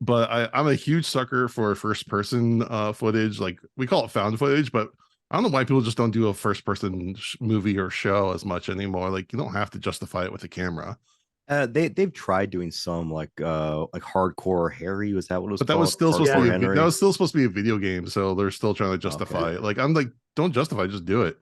But I'm a huge sucker for first person footage. Like, we call it found footage, but I don't know why people just don't do a first person movie or show as much anymore. Like, you don't have to justify it with a camera. They've tried doing some like Hardcore Harry. Was that what it was? But that called? was still supposed to be Henry? that was still supposed to be a video game, so they're still trying to justify it. Like, I'm like, don't justify, just do it.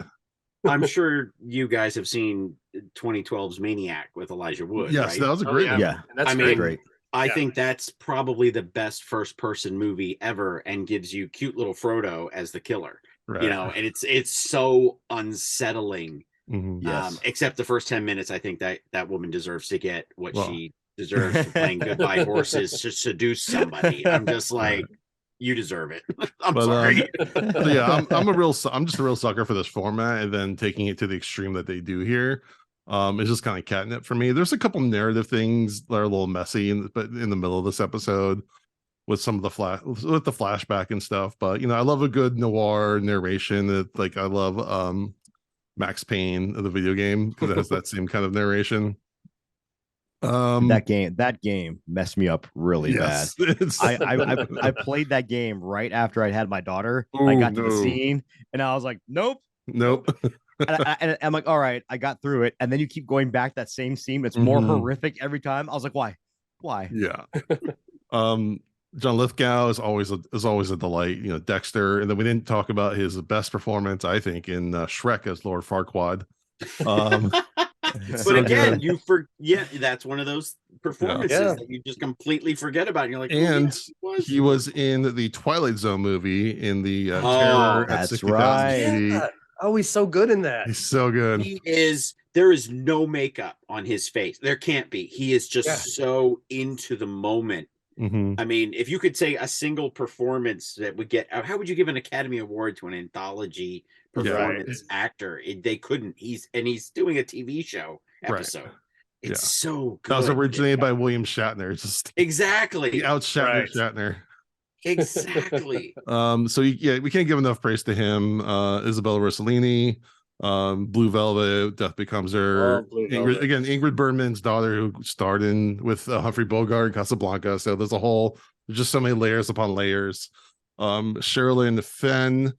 I'm sure you guys have seen 2012's Maniac with Elijah Wood. Yes, right? that was a great movie. Yeah, That's great. I think that's probably the best first person movie ever and gives you cute little Frodo as the killer. Right. And it's so unsettling. Mm-hmm. Yes. Except the first 10 minutes, I think that woman deserves to get what she deserves for playing goodbye horses to seduce somebody. I'm just like, you deserve it. I'm sorry. I'm just a real sucker for this format, and then taking it to the extreme that they do here. It's just kind of catnip for me. There's a couple narrative things that are a little messy, but in the middle of this episode, with some of the flashback and stuff. But I love a good noir narration. I love Max Payne of the video game because it has that same kind of narration. That game messed me up really bad. I played that game right after I had my daughter. I got to the scene and I was like, nope. And I'm like, all right, I got through it. And then you keep going back that same scene. It's more horrific every time. I was like, why? Yeah. John Lithgow is always a delight. Dexter, and then we didn't talk about his best performance, I think, in Shrek as Lord Farquaad. But again, you forget that's one of those performances that you just completely forget about. And you're like, and he was in the Twilight Zone movie in the Terror at 60,000 right. Yeah. Oh, he's so good in that. He's so good. There is no makeup on his face. There can't be. He is just so into the moment. Mm-hmm. I mean, if you could say a single performance that would get, how would you give an Academy Award to an anthology performance actor? They couldn't. He's doing a TV show episode. Right. It's so good. That was originated by William Shatner. It's just exactly. He out-Shatner Shatner. Exactly. So we can't give enough praise to him. Isabella Rossellini, Blue Velvet, Death Becomes Her. Ingrid Bergman's daughter, who starred in with Humphrey Bogart in Casablanca. So there's just so many layers upon layers. Sherilyn Fenn.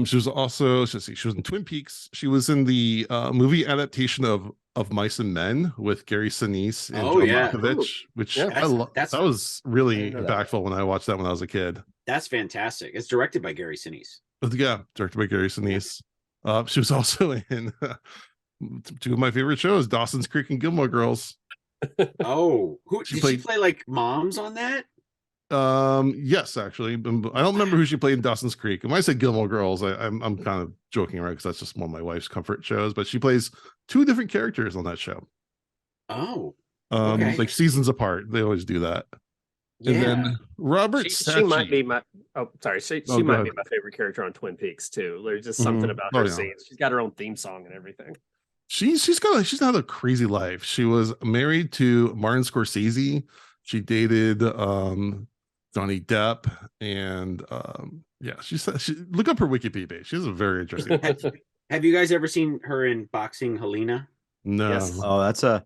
She was in Twin Peaks. She was in the movie adaptation of Mice and Men with Gary Sinise and John Malkovich, which that was really impactful when I watched that when I was a kid. That's fantastic. It's directed by Gary Sinise. Yeah, directed by Gary Sinise. She was also in two of my favorite shows, Dawson's Creek and Gilmore Girls. Oh, did she play like moms on that? Yes, actually. I don't remember who she played in Dawson's Creek. And when I say Gilmore Girls, I'm kind of joking around because that's just one of my wife's comfort shows. But she plays two different characters on that show. Oh, like seasons apart. They always do that. Yeah. And then Robert Sacchi. She might be my she might be my favorite character on Twin Peaks too. There's just something about her scenes. She's got her own theme song and everything. She's had a crazy life. She was married to Martin Scorsese. She dated Johnny Depp, and she look up her Wikipedia page. She's a very interesting. Have you guys ever seen her in Boxing Helena? No. Yes. Oh, that's a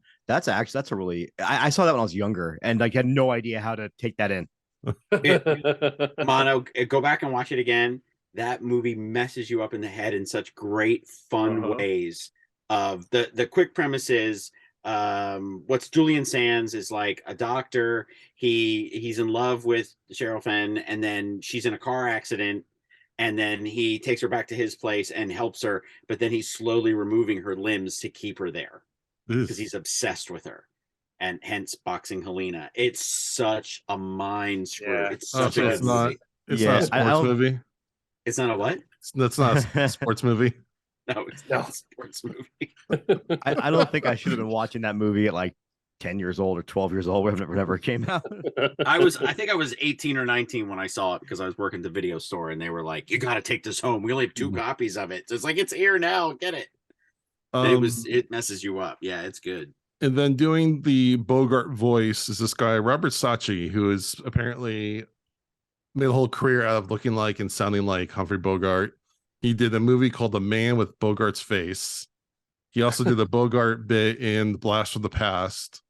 really I saw that when I was younger and like had no idea how to take that in. Mono, go back and watch it again. That movie messes you up in the head in such great, fun ways. Of the quick premise is, what's Julian Sands is like a doctor. He's in love with Cheryl Fenn, and then she's in a car accident, and then he takes her back to his place and helps her, but then he's slowly removing her limbs to keep her there because he's obsessed with her. And hence Boxing Helena. It's such a mind screw. Yeah. It's such a so good it's not movie. it's Yeah, not a sports movie. It's not a what? That's not a sports movie. No, it's not a sports movie. I don't think I should have been watching that movie at like 10 years old or 12 years old, whenever it came out. I think I was 18 or 19 when I saw it because I was working at the video store and they were like, "You got to take this home. We only have 2 copies of it." So it's like, it's here now. Get it. It messes you up. Yeah, it's good. And then doing the Bogart voice is this guy, Robert Sacchi, who is apparently made a whole career out of looking like and sounding like Humphrey Bogart. He did a movie called The Man with Bogart's Face. He also did a Bogart bit in The Blast from the Past.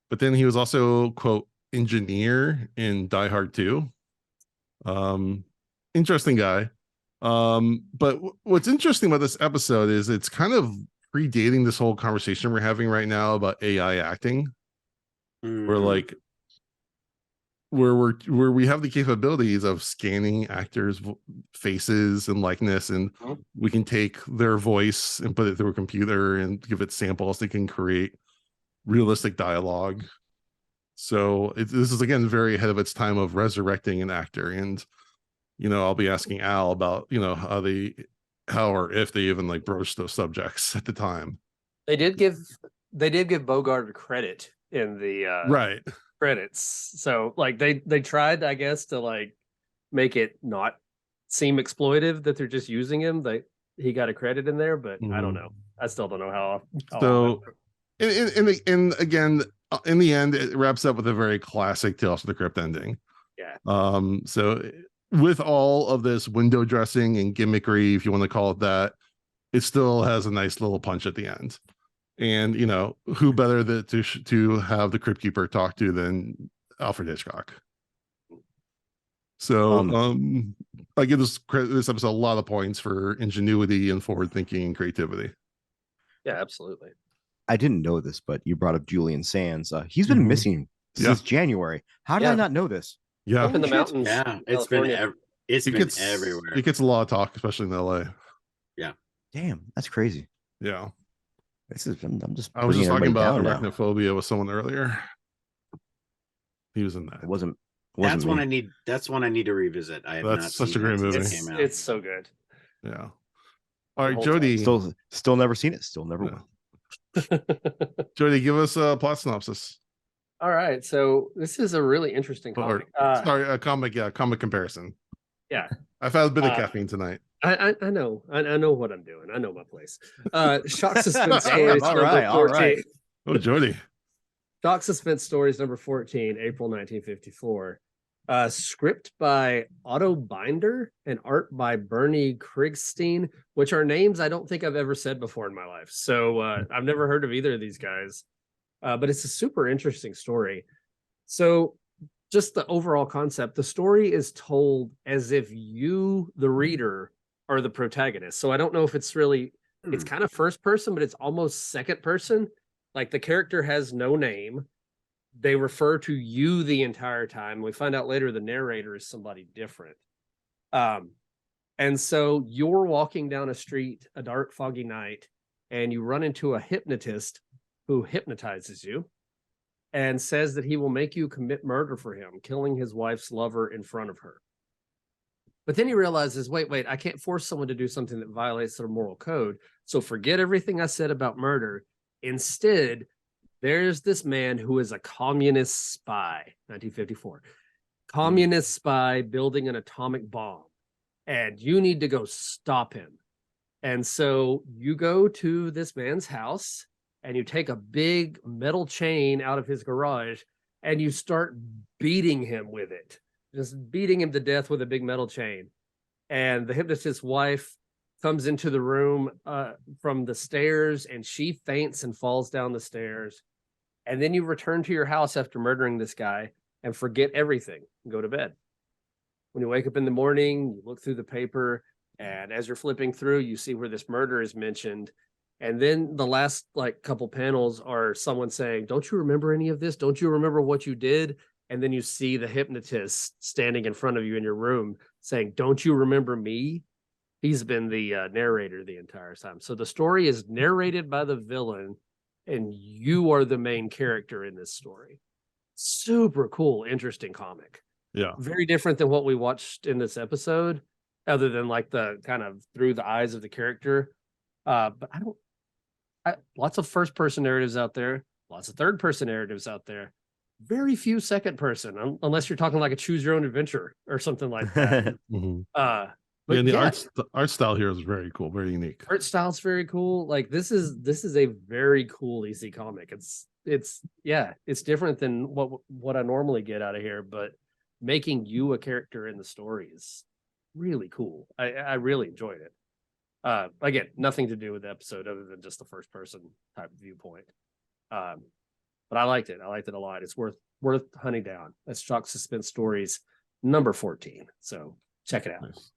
But then he was also, quote, engineer in Die Hard 2. Interesting guy. But what's interesting about this episode is it's kind of predating this whole conversation we're having right now about AI acting. Where like where we have the capabilities of scanning actors' faces and likeness, and we can take their voice and put it through a computer and give it samples that can create realistic dialogue. So this is again very ahead of its time of resurrecting an actor. And I'll be asking Al about how or if they even like broached those subjects at the time. They did give Bogart a credit in the right credits. So like they tried, I guess, to like make it not seem exploitive that they're just using him. He got a credit in there, but I don't know. I still don't know how so and again, in the end, it wraps up with a very classic Tales from the Crypt ending. Yeah. So with all of this window dressing and gimmickry, if you want to call it that, it still has a nice little punch at the end. And who better to have the Crypt Keeper talk to than Alfred Hitchcock? So I give this episode a lot of points for ingenuity and forward thinking and creativity. Yeah, absolutely. I didn't know this, but you brought up Julian Sands. He's been missing since January. How did I not know this? Yeah, up in the mountains. Yeah, it's been everywhere. It gets a lot of talk, especially in LA. Yeah, damn, that's crazy. Yeah, I was just talking about arachnophobia with someone earlier. He was in that. It wasn't that's me. one I need. That's one I need to revisit. That's such a great movie. It's so good. Yeah. All right, Jody. Still never seen it. Still never will. Jody, give us a plot synopsis. All right, so this is a really interesting comic. A comic comparison. Yeah, I've had a bit of caffeine tonight. I know. I know what I'm doing. I know my place. Shock Suspense Stories all number right, 14. all right. Oh, Jody. Shock Suspense Stories number 14, April 1954. Script by Otto Binder and art by Bernie Krigstein, which are names I don't think I've ever said before in my life. So I've never heard of either of these guys. But it's a super interesting story. So just the overall concept, the story is told as if you, the reader, are the protagonist. So I don't know if it's really, it's kind of first person, but it's almost second person. Like the character has no name. They refer to you the entire time. We find out later the narrator is somebody different. And so you're walking down a street, a dark, foggy night, and you run into a hypnotist who hypnotizes you and says that he will make you commit murder for him, killing his wife's lover in front of her. But then he realizes, wait, I can't force someone to do something that violates their moral code. So forget everything I said about murder. Instead, there's this man who is a communist spy, 1954. Communist spy building an atomic bomb. And you need to go stop him. And so you go to this man's house and you take a big metal chain out of his garage and you start beating him with it. Just beating him to death with a big metal chain. And the hypnotist's wife comes into the room from the stairs, and she faints and falls down the stairs. And then you return to your house after murdering this guy and forget everything and go to bed. When you wake up in the morning, you look through the paper, and as you're flipping through, you see where this murder is mentioned. And then the last like couple panels are someone saying, "Don't you remember any of this? Don't you remember what you did?" And then you see the hypnotist standing in front of you in your room saying, "Don't you remember me?" He's been the narrator the entire time. So the story is narrated by the villain, and you are the main character in this story. Super cool, interesting comic. Yeah. Very different than what we watched in this episode, other than like the kind of through the eyes of the character. But lots of first person narratives out there, lots of third person narratives out there. Very few second person, unless you're talking like a choose your own adventure or something like that. But and the art style here is very cool, very unique. Art style's very cool. Like this is a very cool EC comic. It's different than what I normally get out of here, but making you a character in the story is really cool. I really enjoyed it. Again, nothing to do with the episode other than just the first person type viewpoint. But I liked it. I liked it a lot. It's worth hunting down. That's Shock Suspense Stories number 14. So check it out. Nice.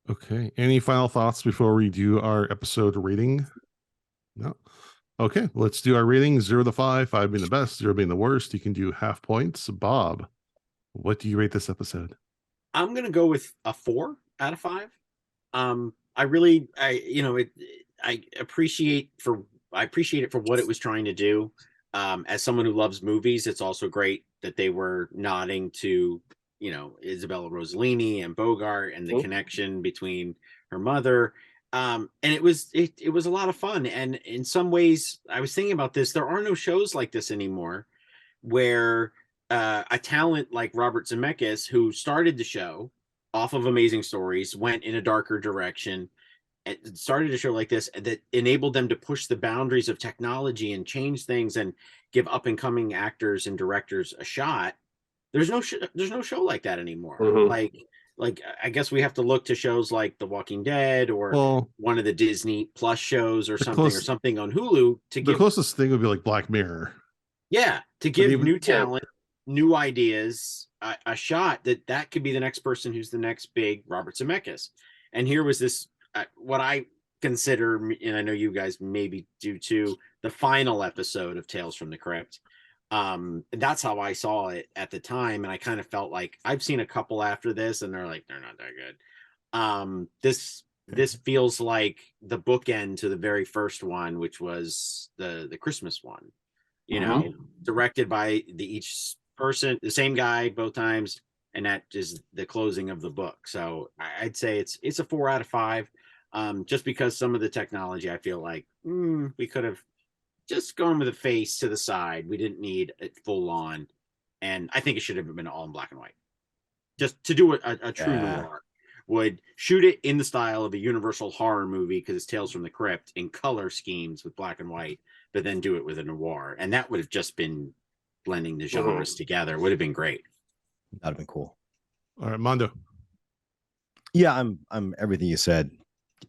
Okay. Any final thoughts before we do our episode rating? No. Okay. Let's do our rating. 0 to 5, 5 being the best, 0 being the worst. You can do half points. Bob, what do you rate this episode? I'm gonna go with a 4 out of 5. I appreciate it for what it was trying to do. As someone who loves movies, it's also great that they were nodding to, Isabella Rossellini and Bogart and the connection between her mother. And it was a lot of fun. And in some ways, I was thinking about this, there are no shows like this anymore where a talent like Robert Zemeckis, who started the show off of Amazing Stories, went in a darker direction and started a show like this that enabled them to push the boundaries of technology and change things and give up and coming actors and directors a shot. There's no show like that anymore. Like I guess we have to look to shows like The Walking Dead or one of the Disney Plus shows or something on Hulu to give. The closest thing would be like Black Mirror. Yeah, to give new talent, new ideas a shot that could be the next person who's the next big Robert Zemeckis. And here was this what I consider, and I know you guys maybe do too, the final episode of Tales from the Crypt. That's how I saw it at the time, and I kind of felt like I've seen a couple after this and they're not that good. This feels like the bookend to the very first one, which was the Christmas one, directed by each person, the same guy both times, and that is the closing of the book. So I'd say it's a 4 out of 5, just because some of the technology I feel like we could have just gone with a face to the side. We didn't need it full on, and I think it should have been all in black and white. Just to do a true noir, would shoot it in the style of a Universal horror movie because it's Tales from the Crypt in color schemes with black and white, but then do it with a noir, and that would have just been blending the genres together. Would have been great. That'd have been cool. All right, Mando. Yeah, I'm everything you said.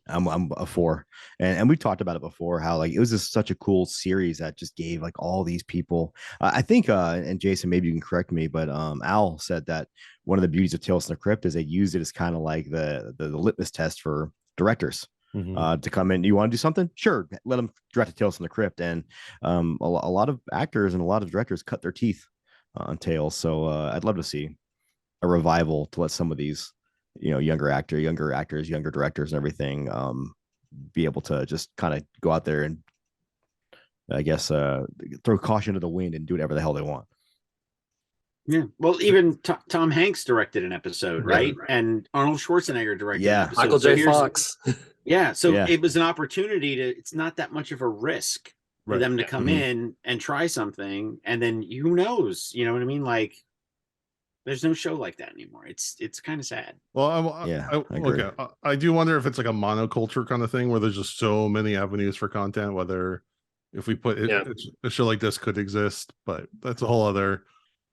I'm a 4, and we talked about it before, how like it was just such a cool series that just gave like all these people. I think and Jason, maybe you can correct me, but Al said that one of the beauties of Tales from the Crypt is they use it as kind of like the litmus test for directors. To come in. You want to do something? Sure, let them direct Tales from the Crypt. And a lot of actors and a lot of directors cut their teeth on Tales. So I'd love to see a revival to let some of these, younger actors, younger directors, and everything be able to just kind of go out there and, I guess, throw caution to the wind and do whatever the hell they want. Yeah, well, even Tom Hanks directed an episode, right? And Arnold Schwarzenegger directed an episode. Michael J. Fox. It was an opportunity it's not that much of a risk for them to come in and try something, and then who knows, you know what I mean? Like, there's no show like that anymore. It's kind of sad. Well, I do wonder if it's like a monoculture kind of thing where there's just so many avenues for content, whether if we put a show like this could exist, but that's a whole other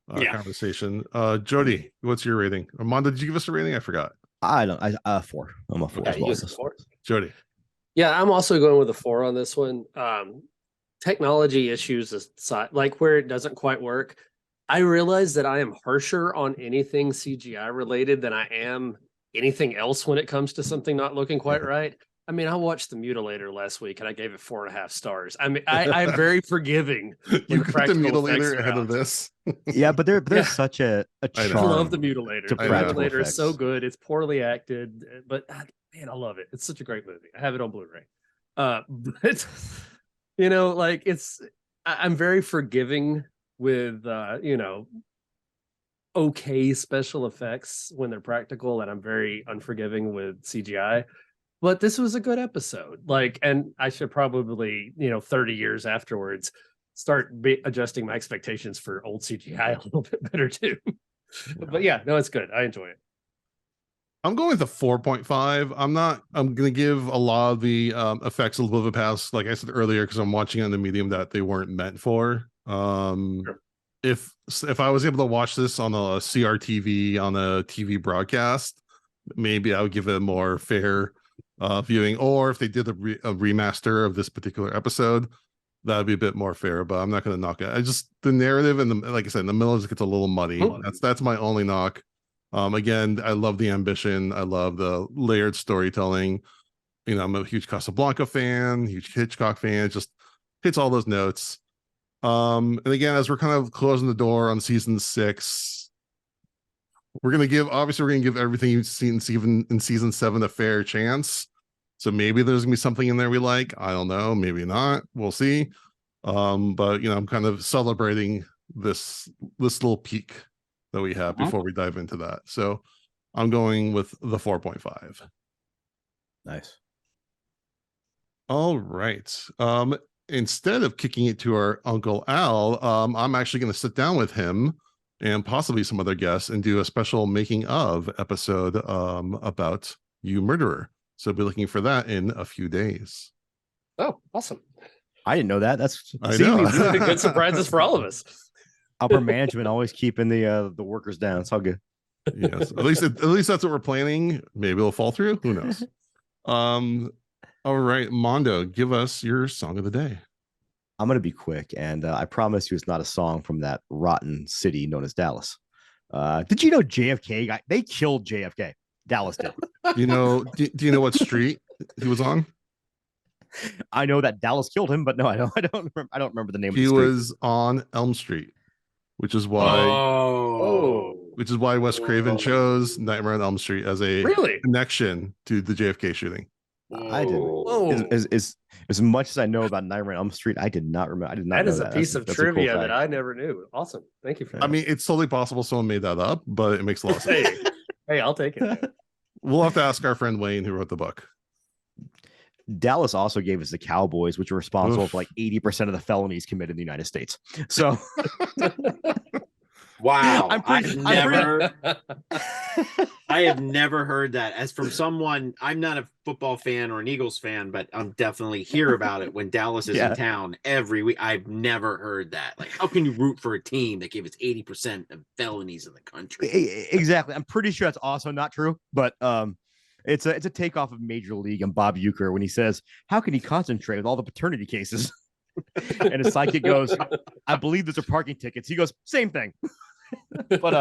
conversation. Jody, what's your rating? Armando, did you give us a rating? I forgot. I don't. I 4. I'm a 4 Yeah, as you well. use the 4. Jody. Yeah, I'm also going with a 4 on this one. Technology issues aside, like where it doesn't quite work, I realize that I am harsher on anything CGI related than I am anything else when it comes to something not looking quite right. I mean, I watched The Mutilator last week and I gave it 4.5 stars. I mean, I'm very forgiving. You when got the practical effects Mutilator are ahead of out. this. Yeah, but there's Yeah. such a I know. I charm. love The Mutilator. to The practical Mutilator is so effects. good. It's poorly acted, but man, I love it. It's such a great movie. I have it on Blu-ray. But you know, like I'm very forgiving with okay special effects when they're practical, and I'm very unforgiving with CGI. But this was a good episode. Like, and I should probably, 30 years afterwards, start adjusting my expectations for old CGI a little bit better too. But yeah, no, it's good. I enjoy it. I'm going with a 4.5. I'm going to give a lot of the effects a little bit of a pass, like I said earlier, because I'm watching it in the medium that they weren't meant for. Sure. If I was able to watch this on a CRTV on a TV broadcast, maybe I would give it a more fair viewing. Or if they did a remaster of this particular episode, that'd be a bit more fair. But I'm not going to knock it. The narrative and like I said, in the middle just gets a little muddy. Oh. That's my only knock. Again, I love the ambition. I love the layered storytelling. I'm a huge Casablanca fan, huge Hitchcock fan. It just hits all those notes. And again, as we're kind of closing the door on season 6, we're gonna give everything you've seen in season 7 a fair chance. So maybe there's gonna be something in there we like. I don't know, maybe not. We'll see. But I'm kind of celebrating this little peak that we have before we dive into that. So I'm going with the 4.5. Nice. All right. Instead of kicking it to our Uncle Al, I'm actually going to sit down with him and possibly some other guests and do a special making of episode about You Murderer. So be looking for that in a few days. Oh, awesome. I didn't know that. I know. These are good surprises for all of us. Upper management always keeping the workers down. It's all good. Yes, at least that's what we're planning. Maybe it'll fall through. Who knows? All right, Mando, give us your song of the day. I'm gonna be quick, and I promise you, it's not a song from that rotten city known as Dallas. Did you know JFK? They killed JFK. Dallas did. Do you know what street he was on? I know that Dallas killed him, but no, I don't remember the name. He of the street. was on Elm Street, which is why Wes Craven chose Nightmare on Elm Street as a connection to the JFK shooting. I didn't. As much as I know about Nightmare on Elm Street, I did not remember. I did not. That know is a that. piece That's of a cool trivia fact. that I never knew. Awesome. Thank you for that. I mean, it's totally possible someone made that up, but it makes a lot of sense. Hey, I'll take it. We'll have to ask our friend Wayne, who wrote the book. Dallas also gave us the Cowboys, which are responsible for like 80% of the felonies committed in the United States. So, wow, I have I'm never heard that. As from someone, I'm not a football fan or an Eagles fan, but I'm definitely hear about it when Dallas is in town every week. I've never heard that. Like, how can you root for a team that gives 80% of felonies in the country? Exactly. I'm pretty sure that's also not true, but it's a takeoff of Major League and Bob Uecker when he says, "How can he concentrate with all the paternity cases?" And his sidekick goes, "I believe those are parking tickets." He goes, "Same thing." But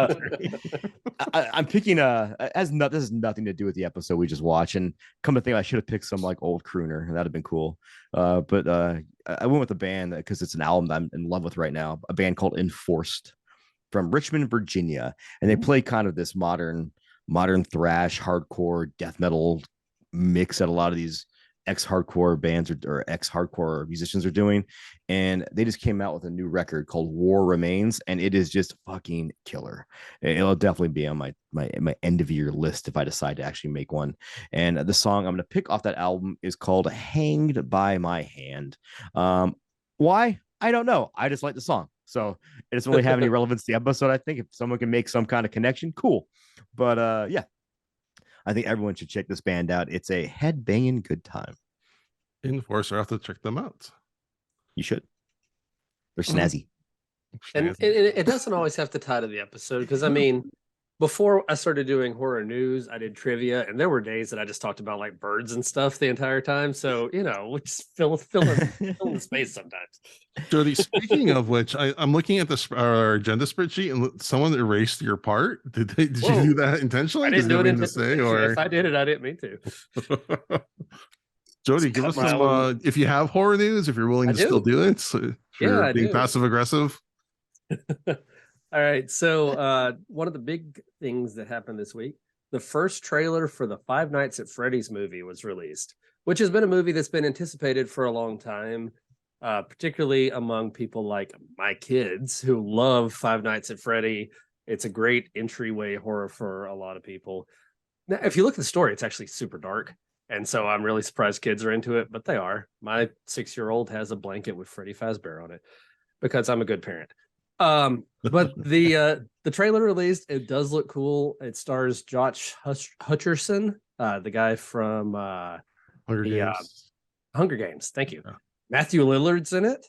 I'm picking this has nothing to do with the episode we just watched. And come to think, I should have picked some like old crooner, and that'd have been cool. But I went with a band because it's an album that I'm in love with right now. A band called Enforced from Richmond, Virginia, and they play kind of this modern thrash, hardcore, death metal mix that a lot of these ex-hardcore bands or ex-hardcore musicians are doing. And they just came out with a new record called War Remains, and it is just fucking killer. It'll definitely be on my end of year list if I decide to actually make one. And the song I'm going to pick off that album is called Hanged by My Hand. Why? I don't know. I just like the song. So it doesn't really have any relevance to the episode. I think if someone can make some kind of connection, cool. But yeah, I think everyone should check this band out. It's a head-banging good time. Enforcer, I have to check them out. You should. They're snazzy. And it doesn't always have to tie to the episode, because I mean, before I started doing horror news, I did trivia, and there were days that I just talked about like birds and stuff the entire time. So, we just fill in the space sometimes. Jody, speaking of which, I'm looking at our agenda spreadsheet, and someone erased your part. Did you do that intentionally? I didn't do it intentionally. Or If I did it, I didn't mean to. Jody, give us some. If you have horror news, if you're willing to still do it, so if you're being passive aggressive. All right. So one of the big things that happened this week, the first trailer for the Five Nights at Freddy's movie was released, which has been a movie that's been anticipated for a long time, particularly among people like my kids who love Five Nights at Freddy. It's a great entryway horror for a lot of people. Now, if you look at the story, it's actually super dark. And so I'm really surprised kids are into it, but they are. My 6-year-old has a blanket with Freddy Fazbear on it because I'm a good parent. But the trailer released, it does look cool. It stars Josh Hutcherson, the guy from Hunger Games. Thank you. Yeah. Matthew Lillard's in it.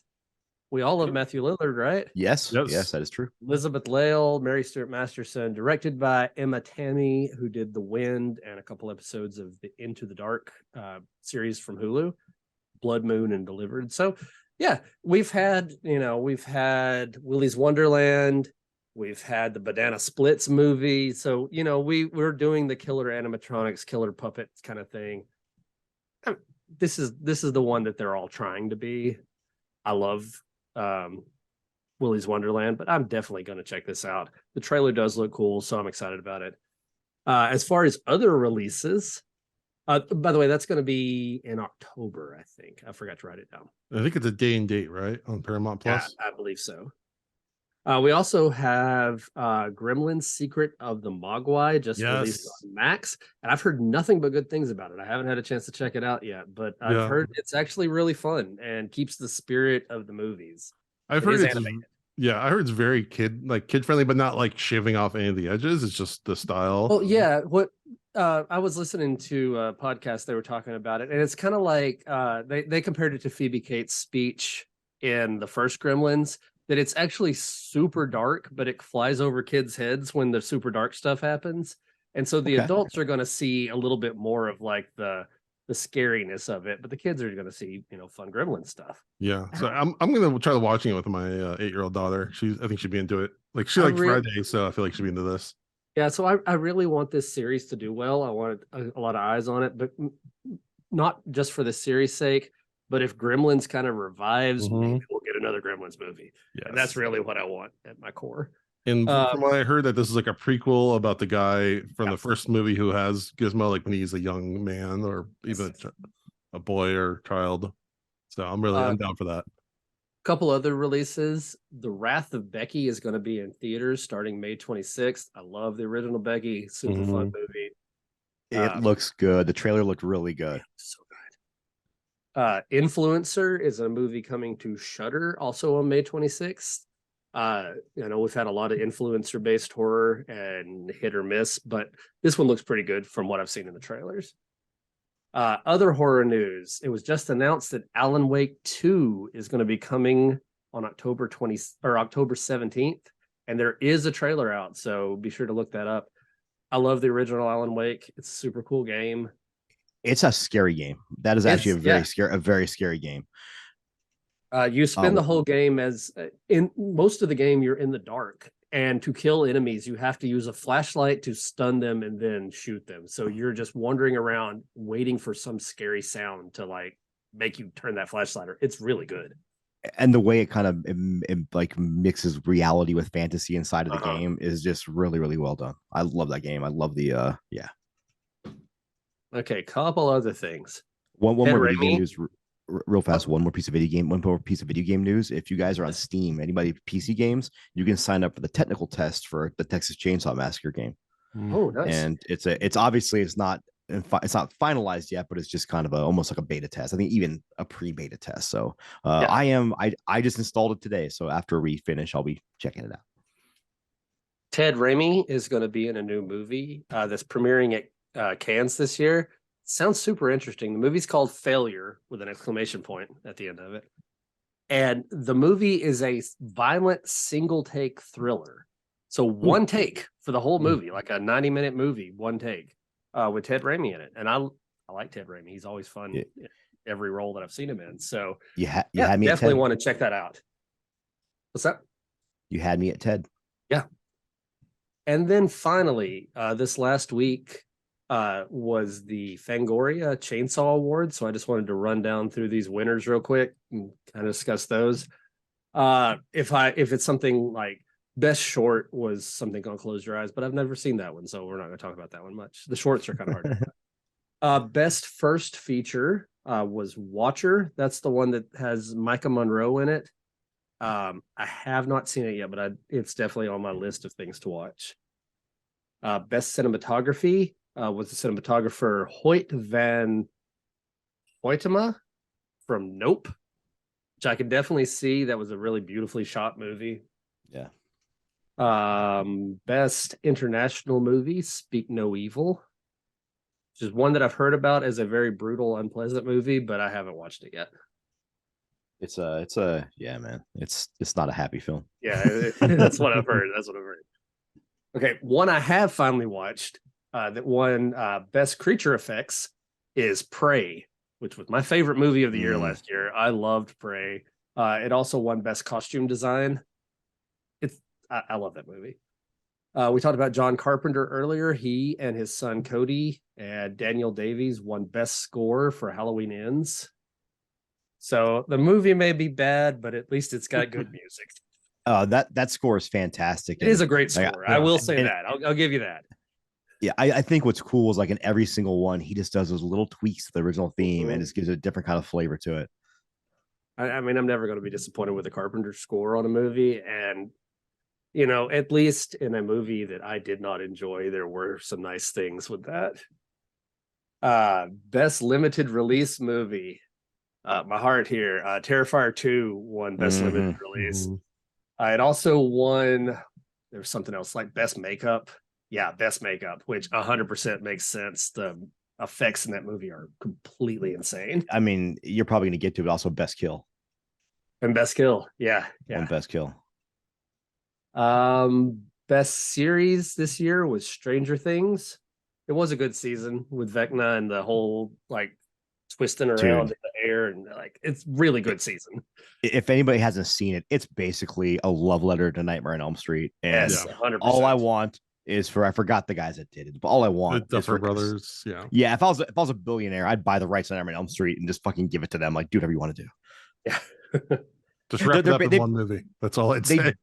We all love Matthew Lillard, right? Yes, that is true. Elizabeth Lail, Mary Stuart Masterson, directed by Emma Tammy, who did The Wind and a couple episodes of the Into the Dark series from Hulu, Blood Moon and Delivered. So yeah, we've had Willy's Wonderland, we've had the Banana Splits movie. So, we're doing the killer animatronics, killer puppets kind of thing. This is the one that they're all trying to be. I love Willy's Wonderland, but I'm definitely going to check this out. The trailer does look cool, so I'm excited about it. As far as other releases, by the way, that's going to be in October, I think. I forgot to write it down. I think it's a day and date, right? On Paramount Plus. I believe so. We also have Gremlin's Secret of the Mogwai just released on Max, and I've heard nothing but good things about it. I haven't had a chance to check it out yet, but I've heard it's actually really fun and keeps the spirit of the movies. I've heard it's animated. Yeah, I heard it's very kid friendly, but not like shaving off any of the edges. It's just the style. Well, yeah. What I was listening to a podcast, they were talking about it, and it's kind of like they compared it to Phoebe Cates' speech in the first Gremlins. That it's actually super dark, but it flies over kids' heads when the super dark stuff happens. And so the adults are going to see a little bit more of like the scariness of it, but the kids are going to see, fun gremlin stuff. Yeah. So I'm going to try watching it with my 8-year-old daughter. I think she'd be into it. Like she likes Friday, so I feel like she'd be into this. Yeah. So I really want this series to do well. I want a lot of eyes on it, but not just for the series' sake. But if Gremlins kind of revives, maybe we'll get another Gremlins movie. Yeah, and that's really what I want at my core. And from what I heard, that this is like a prequel about the guy from the first movie who has Gizmo, like when he's a young man or even a boy or child. So I'm down for that. A couple other releases. The Wrath of Becky is going to be in theaters starting May 26th. I love the original Becky. Super fun movie. It looks good. The trailer looked really good. So Influencer is a movie coming to Shudder also on May 26th. We've had a lot of influencer based horror and hit or miss, but this one looks pretty good from what I've seen in the trailers. Other horror news. It was just announced that Alan Wake 2 is going to be coming on October 17th, and there is a trailer out, so be sure to look that up. I love the original Alan Wake. It's a super cool game. It's a scary game. That is actually a very scary game. You spend the whole game in most of the game, you're in the dark, and to kill enemies, you have to use a flashlight to stun them and then shoot them. So you're just wandering around waiting for some scary sound to like make you turn that flashlight. It's really good. And the way it kind of like mixes reality with fantasy inside of the game is just really, really well done. I love that game. I love the Okay, couple other things. One more video game news, real fast. One more piece of video game news. If you guys are on Steam, anybody PC games, you can sign up for the technical test for the Texas Chainsaw Massacre game. Oh, nice. And it's obviously it's not finalized yet, but it's just kind of almost like a beta test. I think even a pre-beta test. So I just installed it today. So after we finish, I'll be checking it out. Ted Raimi is going to be in a new movie that's premiering at Cannes this year. Sounds super interesting. The movie's called Failure with an exclamation point at the end of it. And the movie is a violent single take thriller. So one take for the whole movie, like a 90-minute movie, one take, with Ted Raimi in it. And I like Ted Raimi. He's always fun in every role that I've seen him in. So You had me definitely at Ted. want to check that out. What's that? You had me at Ted. Yeah. And then finally, this last week was the Fangoria Chainsaw Award. So I just wanted to run down through these winners real quick and kind of discuss those. If it's something like Best Short was something called Close Your Eyes, but I've never seen that one, so we're not going to talk about that one much. The shorts are kind of hard to find. Best First Feature was Watcher. That's the one that has Micah Monroe in it. I have not seen it yet, but it's definitely on my list of things to watch. Best Cinematography was the cinematographer Hoyt van Hoytema from Nope, which I could definitely see. That was a really beautifully shot movie. Yeah. Best International Movie, Speak No Evil, which is one that I've heard about as a very brutal, unpleasant movie, but I haven't watched it yet. It's yeah, man. It's not a happy film. Yeah, that's what I've heard. That's what I've heard. Okay, one I have finally watched that won Best Creature Effects is Prey, which was my favorite movie of the year last year. I loved Prey. It also won Best Costume Design. I love that movie. We talked about John Carpenter earlier. He and his son Cody and Daniel Davies won Best Score for Halloween Ends. So the movie may be bad, but at least it's got good music. That score is fantastic. It is a great score. I will say that. I'll give you that. Yeah, I think what's cool is like in every single one, he just does those little tweaks to the original theme and just gives it a different kind of flavor to it. I mean, I'm never going to be disappointed with a Carpenter score on a movie. And, you know, at least in a movie that I did not enjoy, there were some nice things with that. Best Limited Release Movie. My heart here. Terrifier 2 won Best Limited Release. It also won, there was something else like Best Makeup. Yeah, Best Makeup, which 100% makes sense. The effects in that movie are completely insane. I mean, you're probably going to get to it. Also, Best Kill. And Best Kill. Yeah. One Best Kill. Best Series this year was Stranger Things. It was a good season with Vecna and the whole like twisting around in the air, and like it's really good season. If anybody hasn't seen it, it's basically a love letter to Nightmare on Elm Street. And yes, 100%. All I want is I forgot the guys that did it, but all I want the is Duffer Brothers. Yeah. If I was a billionaire, I'd buy the rights to Nightmare on Elm Street and just fucking give it to them. Like, do whatever you want to do. Yeah. Just wrap it up in one movie. That's all I'd say.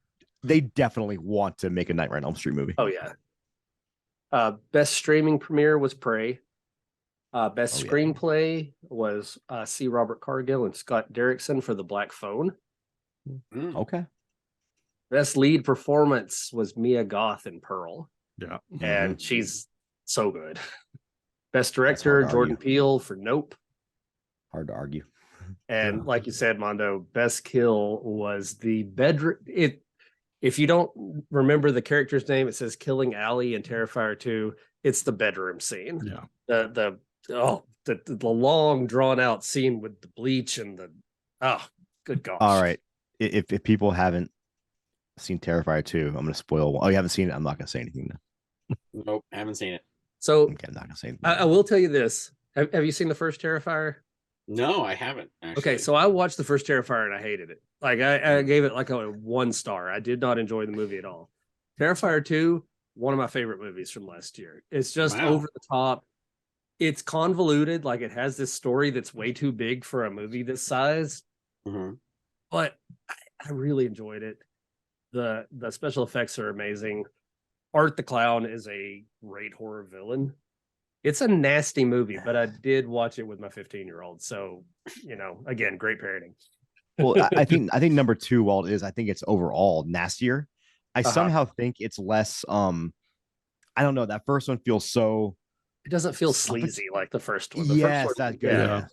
They definitely want to make a Nightmare on Elm Street movie. Oh yeah. Best streaming premiere was Prey. Best screenplay was C. Robert Cargill and Scott Derrickson for The Black Phone. Okay. Best lead performance was Mia Goth in Pearl. Yeah. And she's so good. Best director, Jordan Peele for Nope. Hard to argue. And like you said, Mando, best kill was the bedroom. If you don't remember the character's name, it says Killing Alley in Terrifier 2. It's the bedroom scene. Yeah. The long drawn out scene with the bleach and good gosh. All right. If people haven't seen Terrifier 2, I'm going to spoil one. Oh, you haven't seen it? I'm not going to say anything then. Nope, I haven't seen it. So okay, I'm not going to say anything. I will tell you this. Have you seen the first Terrifier? No, I haven't. Actually. Okay, so I watched the first Terrifier and I hated it. Like I gave it like a 1 star. I did not enjoy the movie at all. Terrifier 2, one of my favorite movies from last year. It's just over the top. It's convoluted. Like it has this story that's way too big for a movie this size. But I really enjoyed it. The special effects are amazing. Art the Clown is a great horror villain. It's a nasty movie, but I did watch it with my 15-year-old. So, you know, again, great parenting. Well, I think number 2, while it is, I think it's overall nastier. I somehow think it's less. I don't know. That first one feels so. It doesn't feel sleazy like the first one. Yes, that's good. Yeah.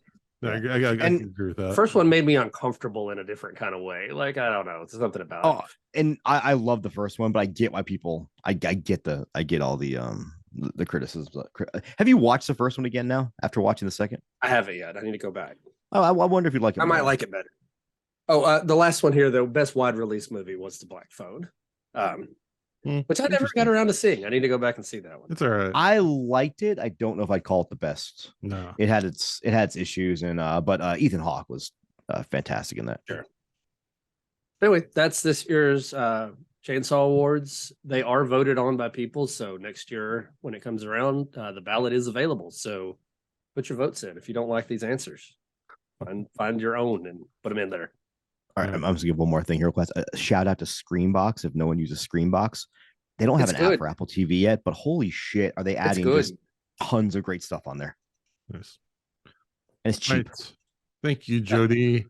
I can agree with that. First one made me uncomfortable in a different kind of way. Like I don't know, there's something about it. And I love the first one, but I get why people. I get all the criticisms. Have you watched the first one again now after watching the second? I haven't yet. I need to go back. Oh, I wonder if you'd like it. I might like it better. The last one here, the best wide release movie was The Black Phone. which I never got around to seeing. I need to go back and see that one. It's all right. I liked it. I don't know if I'd call it the best. No, It had its issues, and but Ethan Hawke was fantastic in that. Sure. Anyway, that's this year's Chainsaw Awards. They are voted on by people, so next year when it comes around, the ballot is available. So put your votes in if you don't like these answers. Find your own and put them in there. All right, I'm just gonna give one more thing here. Real quick. Shout out to Screenbox. If no one uses Screenbox, they don't have It's an app good. for Apple TV yet, but holy shit, are they adding good. just tons of great stuff on there? nice. And it's cheap. Right. Thank you, Jody.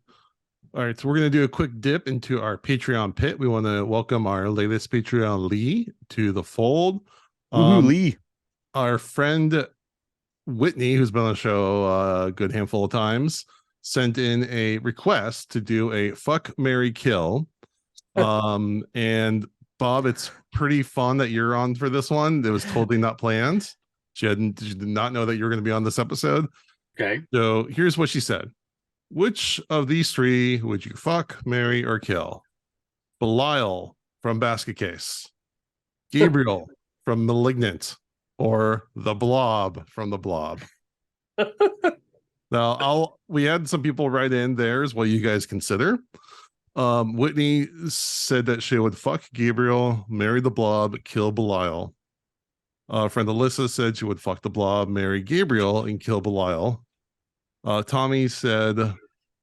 All right, so we're going to do a quick dip into our Patreon pit. We want to welcome our latest Patreon, Lee, to the fold. Woohoo, Lee. Our friend Whitney, who's been on the show a good handful of times, sent in a request to do a fuck, marry, kill. And Bob, it's pretty fun that you're on for this one. It was totally not planned. She did not know that you were going to be on this episode. Okay. So here's what she said. Which of these three would you fuck, marry, or kill? Belial from Basket Case, Gabriel from Malignant, or the Blob from the Blob? Now, we had some people write in theirs what you guys consider. Whitney said that she would fuck Gabriel, marry the Blob, kill Belial. Friend Alyssa said she would fuck the Blob, marry Gabriel, and kill Belial. Tommy said,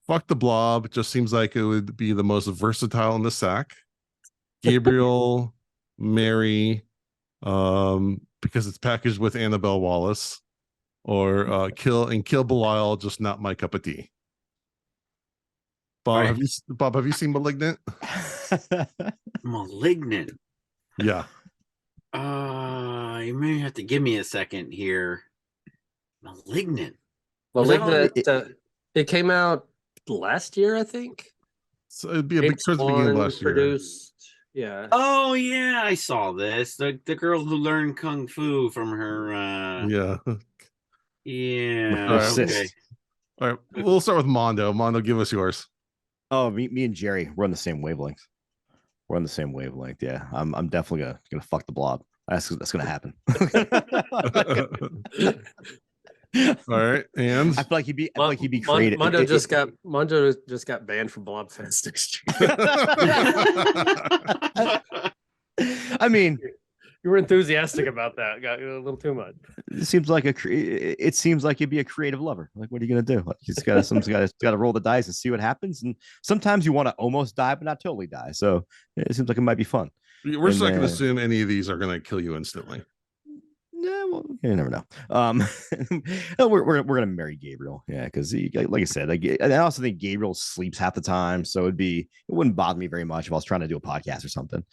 fuck the Blob. Just seems like it would be the most versatile in the sack. Gabriel, marry, because it's packaged with Annabelle Wallace. Or kill Belial, just not my cup of tea. Bob, Right. have you seen Malignant? Malignant. Yeah. You may have to give me a second here. Malignant. Well, Was that on- it came out last year, I think. So it'd be a big towards the beginning of last year. Produced. Yeah. Oh yeah, I saw this. The girl who learned kung fu from her. Yeah. Yeah. All right. Okay. All right. We'll start with Mando. Mando, give us yours. Oh, me and Jerry, we're on the same wavelength. We're on the same wavelength. Yeah, I'm definitely gonna fuck the Blob. That's gonna happen. All right, and I feel like he'd be creative. Mando just got banned from Blob Fest next year. I mean, You were enthusiastic about that. Got a little too much. it seems like he'd be a creative lover. Like, what are you gonna do? Like, he's got to roll the dice and see what happens. And sometimes you want to almost die, but not totally die. So it seems like it might be fun. we're just not going to assume any of these are going to kill you instantly. Yeah, well, you never know. We're gonna marry Gabriel, yeah, because like I said, like, I also think Gabriel sleeps half the time, so it wouldn't bother me very much if I was trying to do a podcast or something.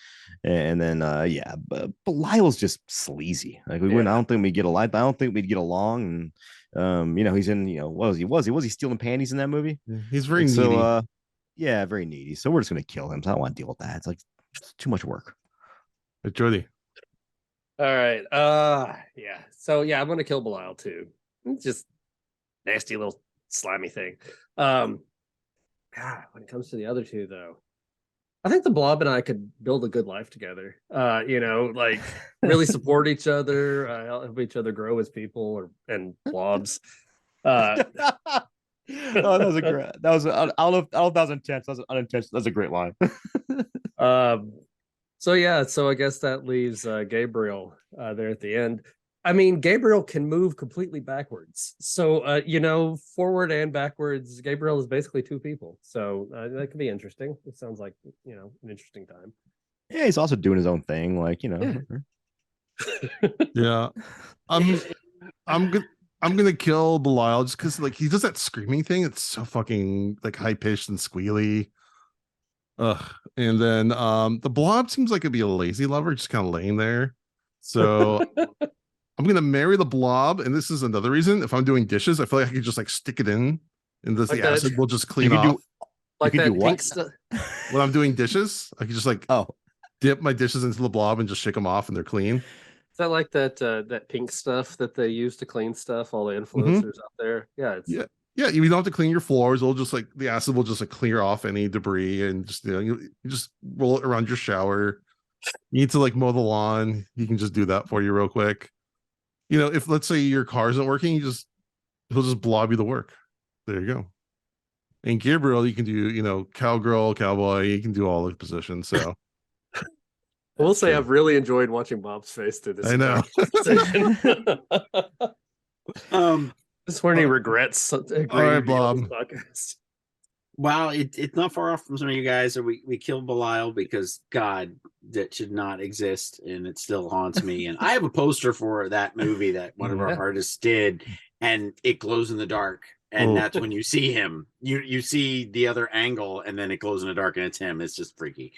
And then yeah, but Lyle's just sleazy. Like I don't think we get along. I don't think we'd get along. And he's in was he stealing panties in that movie? He's very needy. So yeah, very needy. So we're just gonna kill him. So I don't want to deal with that. It's like it's too much work. But Jody. All right. Yeah. So yeah, I'm gonna kill Belial too. It's just nasty little slimy thing. God, when it comes to the other two though, I think the Blob and I could build a good life together. Like really support each other, help each other grow as people and blobs. Oh, that was I don't know if that was intense. That was unintentional. That's a great line. So I guess that leaves Gabriel there at the end. I mean, Gabriel can move completely backwards. So forward and backwards, Gabriel is basically two people. So that could be interesting. It sounds like an interesting time. Yeah, he's also doing his own thing, like Yeah. I'm gonna kill Belial just because like he does that screaming thing. It's so fucking like high pitched and squealy. And then the Blob seems like it'd be a lazy lover, just kind of laying there. So I'm gonna marry the Blob, and this is another reason. If I'm doing dishes, I feel like I could just like stick it in, and the acid will just clean off. Like that do pink stuff. When I'm doing dishes, I can just like dip my dishes into the Blob and just shake them off, and they're clean. Is that like that pink stuff that they use to clean stuff? All the influencers out there. Yeah. Yeah, you don't have to clean your floors. It'll just like the acid will just like clear off any debris and just you just roll it around your shower. You need to like mow the lawn. He can just do that for you real quick. You know, if let's say your car isn't working, he'll just blob you the work. There you go. And Gabriel, you can do, you know, cowgirl, cowboy. You can do all the positions. So I will say I've really enjoyed watching Bob's face through this. I know. Is there any regrets? All right, Blob. Wow, it's not far off from some of you guys. So we killed Belial because God, that should not exist, and it still haunts me. And I have a poster for that movie that one of our artists did, and it glows in the dark. And that's when you see him. You see the other angle, and then it glows in the dark, and it's him. It's just freaky.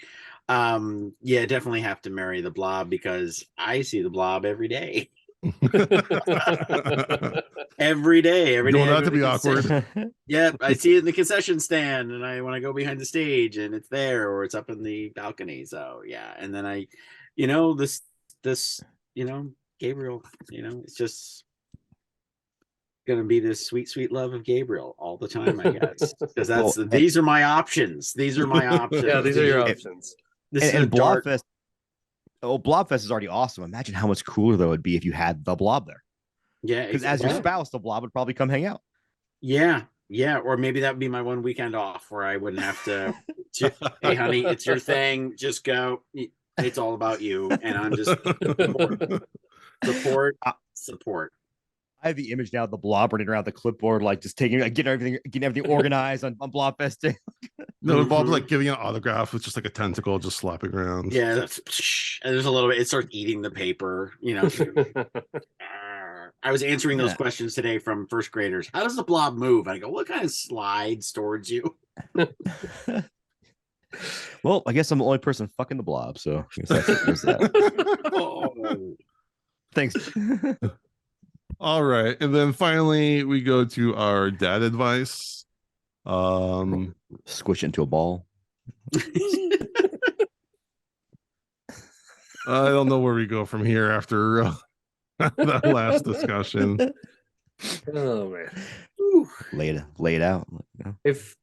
Yeah, definitely have to marry the Blob because I see the Blob every day. every day. Don't have to be awkward. Yep, I see it in the concession stand, and when I go behind the stage, and it's there, or it's up in the balcony. So yeah, and then I, this, Gabriel, it's just gonna be this sweet love of Gabriel all the time, I guess, because these are my options. These are my options. Yeah, these are your options. And Blob Fest. Oh, Blob Fest is already awesome. Imagine how much cooler though it would be if you had the Blob there. Yeah, because as your spouse, the Blob would probably come hang out. Yeah, or maybe that would be my one weekend off where I wouldn't have to. Hey, honey, it's your thing. Just go. It's all about you, and I'm just support. I have the image now of the Blob running around the clipboard, like just getting everything organized on Blob Fest Day. No, Bob's like giving an autograph with just like a tentacle just slapping around. Yeah, and there's a little bit. It starts eating the paper. I was answering those questions today from first graders. How does the Blob move? I go, what kind of slides towards you? Well, I guess I'm the only person fucking the Blob, so I guess that's that. Oh. Thanks. All right, and then finally we go to our dad advice. Squish into a ball. I don't know where we go from here after that last discussion. Oh man, lay it out. If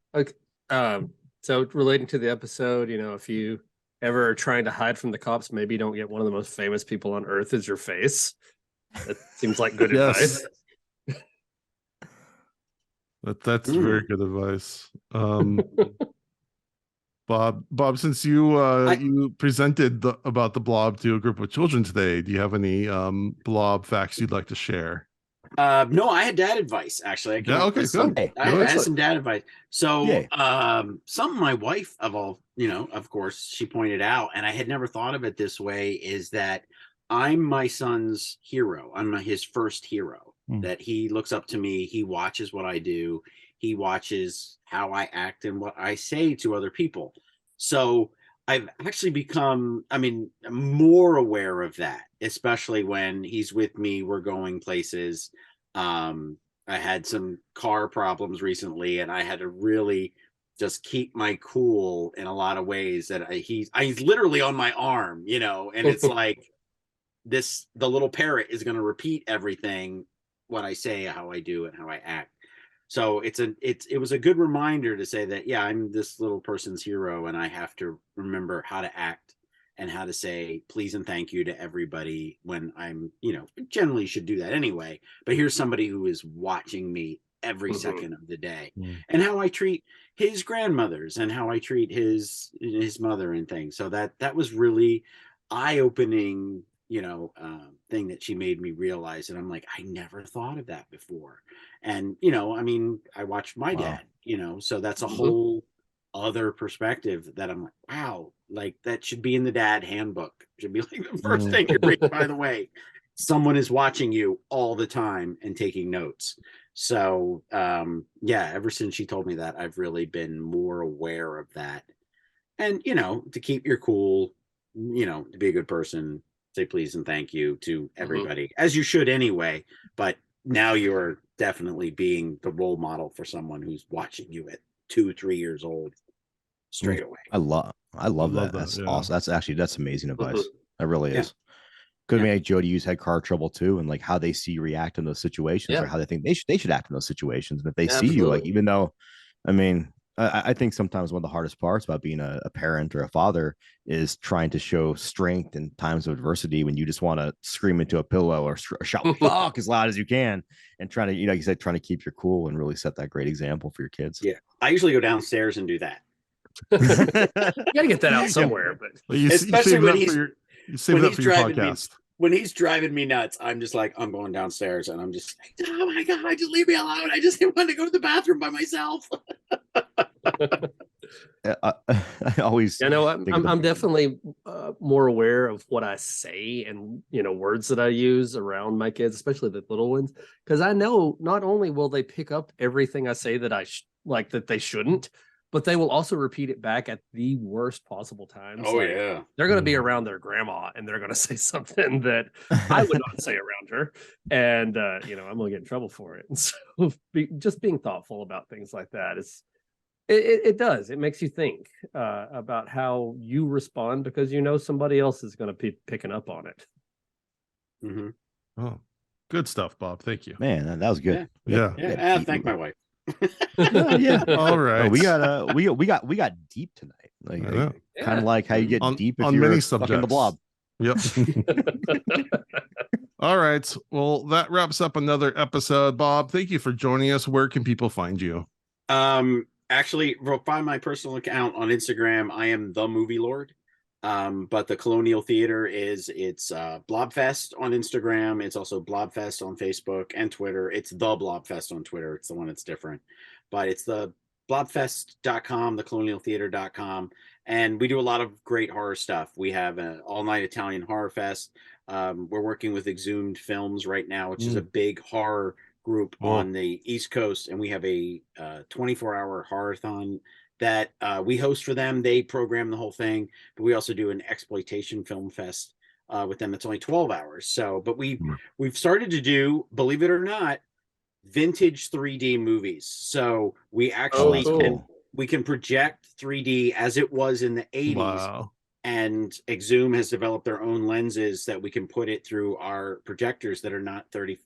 so relating to the episode, if you ever are trying to hide from the cops, maybe you don't get one of the most famous people on earth as your face. That seems like good advice. That's very good advice. Bob, since you you presented about the Blob to a group of children today, do you have any Blob facts you'd like to share? No, I had dad advice actually. Yeah, okay, good. I had some dad advice. So something my wife of course, she pointed out, and I had never thought of it this way, is that I'm my son's hero. I'm his first hero. That he looks up to me. He watches what I do. He watches how I act and what I say to other people. So I've actually become, more aware of that, especially when he's with me. We're going places. I had some car problems recently, and I had to really just keep my cool in a lot of ways. That he's literally on my arm, and it's like the little parrot is going to repeat everything, what I say, how I do, and how I act. So it was a good reminder to say that, yeah, I'm this little person's hero, and I have to remember how to act and how to say please and thank you to everybody when I'm, generally should do that anyway. But here's somebody who is watching me every second of the day, and how I treat his grandmothers and how I treat his mother and things. So that was really eye-opening, thing that she made me realize. And I'm like, I never thought of that before. And, I watched my dad, so that's a whole other perspective that I'm like, wow, like that should be in the dad handbook. Should be like the first thing you read. By the way, someone is watching you all the time and taking notes. So, ever since she told me that, I've really been more aware of that. And, to keep your cool, to be a good person, say please and thank you to everybody, as you should anyway. But now you're definitely being the role model for someone who's watching you at 2-3 years old straight away. I love that. That's awesome. That's amazing advice. That really is. Could make Jody use head car trouble too, and like how they see you react in those situations, or how they think they should act in those situations. And if they see you, like, even though, I think sometimes one of the hardest parts about being a parent or a father is trying to show strength in times of adversity when you just want to scream into a pillow or shout fuck as loud as you can, and trying to, like you said, trying to keep your cool and really set that great example for your kids. Yeah, I usually go downstairs and do that. You gotta get that out somewhere, but Well, you Especially save when it up he's- for you save it up for your podcast. When he's driving me nuts, I'm just like, I'm going downstairs, and I'm just like, oh my god, just leave me alone. I just want to go to the bathroom by myself. I always, you know, think of the- I'm definitely more aware of what I say and, you know, words that I use around my kids, especially the little ones, because I know not only will they pick up everything I say that I like that they shouldn't, but they will also repeat it back at the worst possible times. Oh Like, yeah, they're going to be around their grandma and they're going to say something that I would not say around her. And, you know, I'm going to get in trouble for it. And so just being thoughtful about things like that is, it does. It makes you think about how you respond, because you know somebody else is going to be picking up on it. mm-hmm. Oh, good stuff, Bob. Thank you. Man, that was good. Yeah. Yeah. Thank my wife. Yeah. All right. Oh, we got deep tonight. Like, I know. kind of like how you get On- deep if on you're many stuck in the subjects. blob. Yep. All right. Well, that wraps up another episode. Bob, thank you for joining us. Where can people find you? Actually, find my personal account on Instagram. I am the Movie Lord. But the Colonial Theatre it's Blob Fest on Instagram. It's also Blob Fest on Facebook and Twitter. It's the Blob Fest on Twitter. It's the one that's different, but it's the blobfest.com, the colonialtheater.com. And we do a lot of great horror stuff. We have an all-night Italian horror fest. We're working with Exhumed Films right now, which is a big horror group on the East Coast, and we have a 24-hour horror-thon that we host for them. They program the whole thing, but we also do an exploitation film fest with them. It's only 12 hours. So, but we've started to do, believe it or not, vintage 3D movies. So we actually can project 3D as it was in the 80s. Wow. And Exhume has developed their own lenses that we can put it through our projectors that are not 3D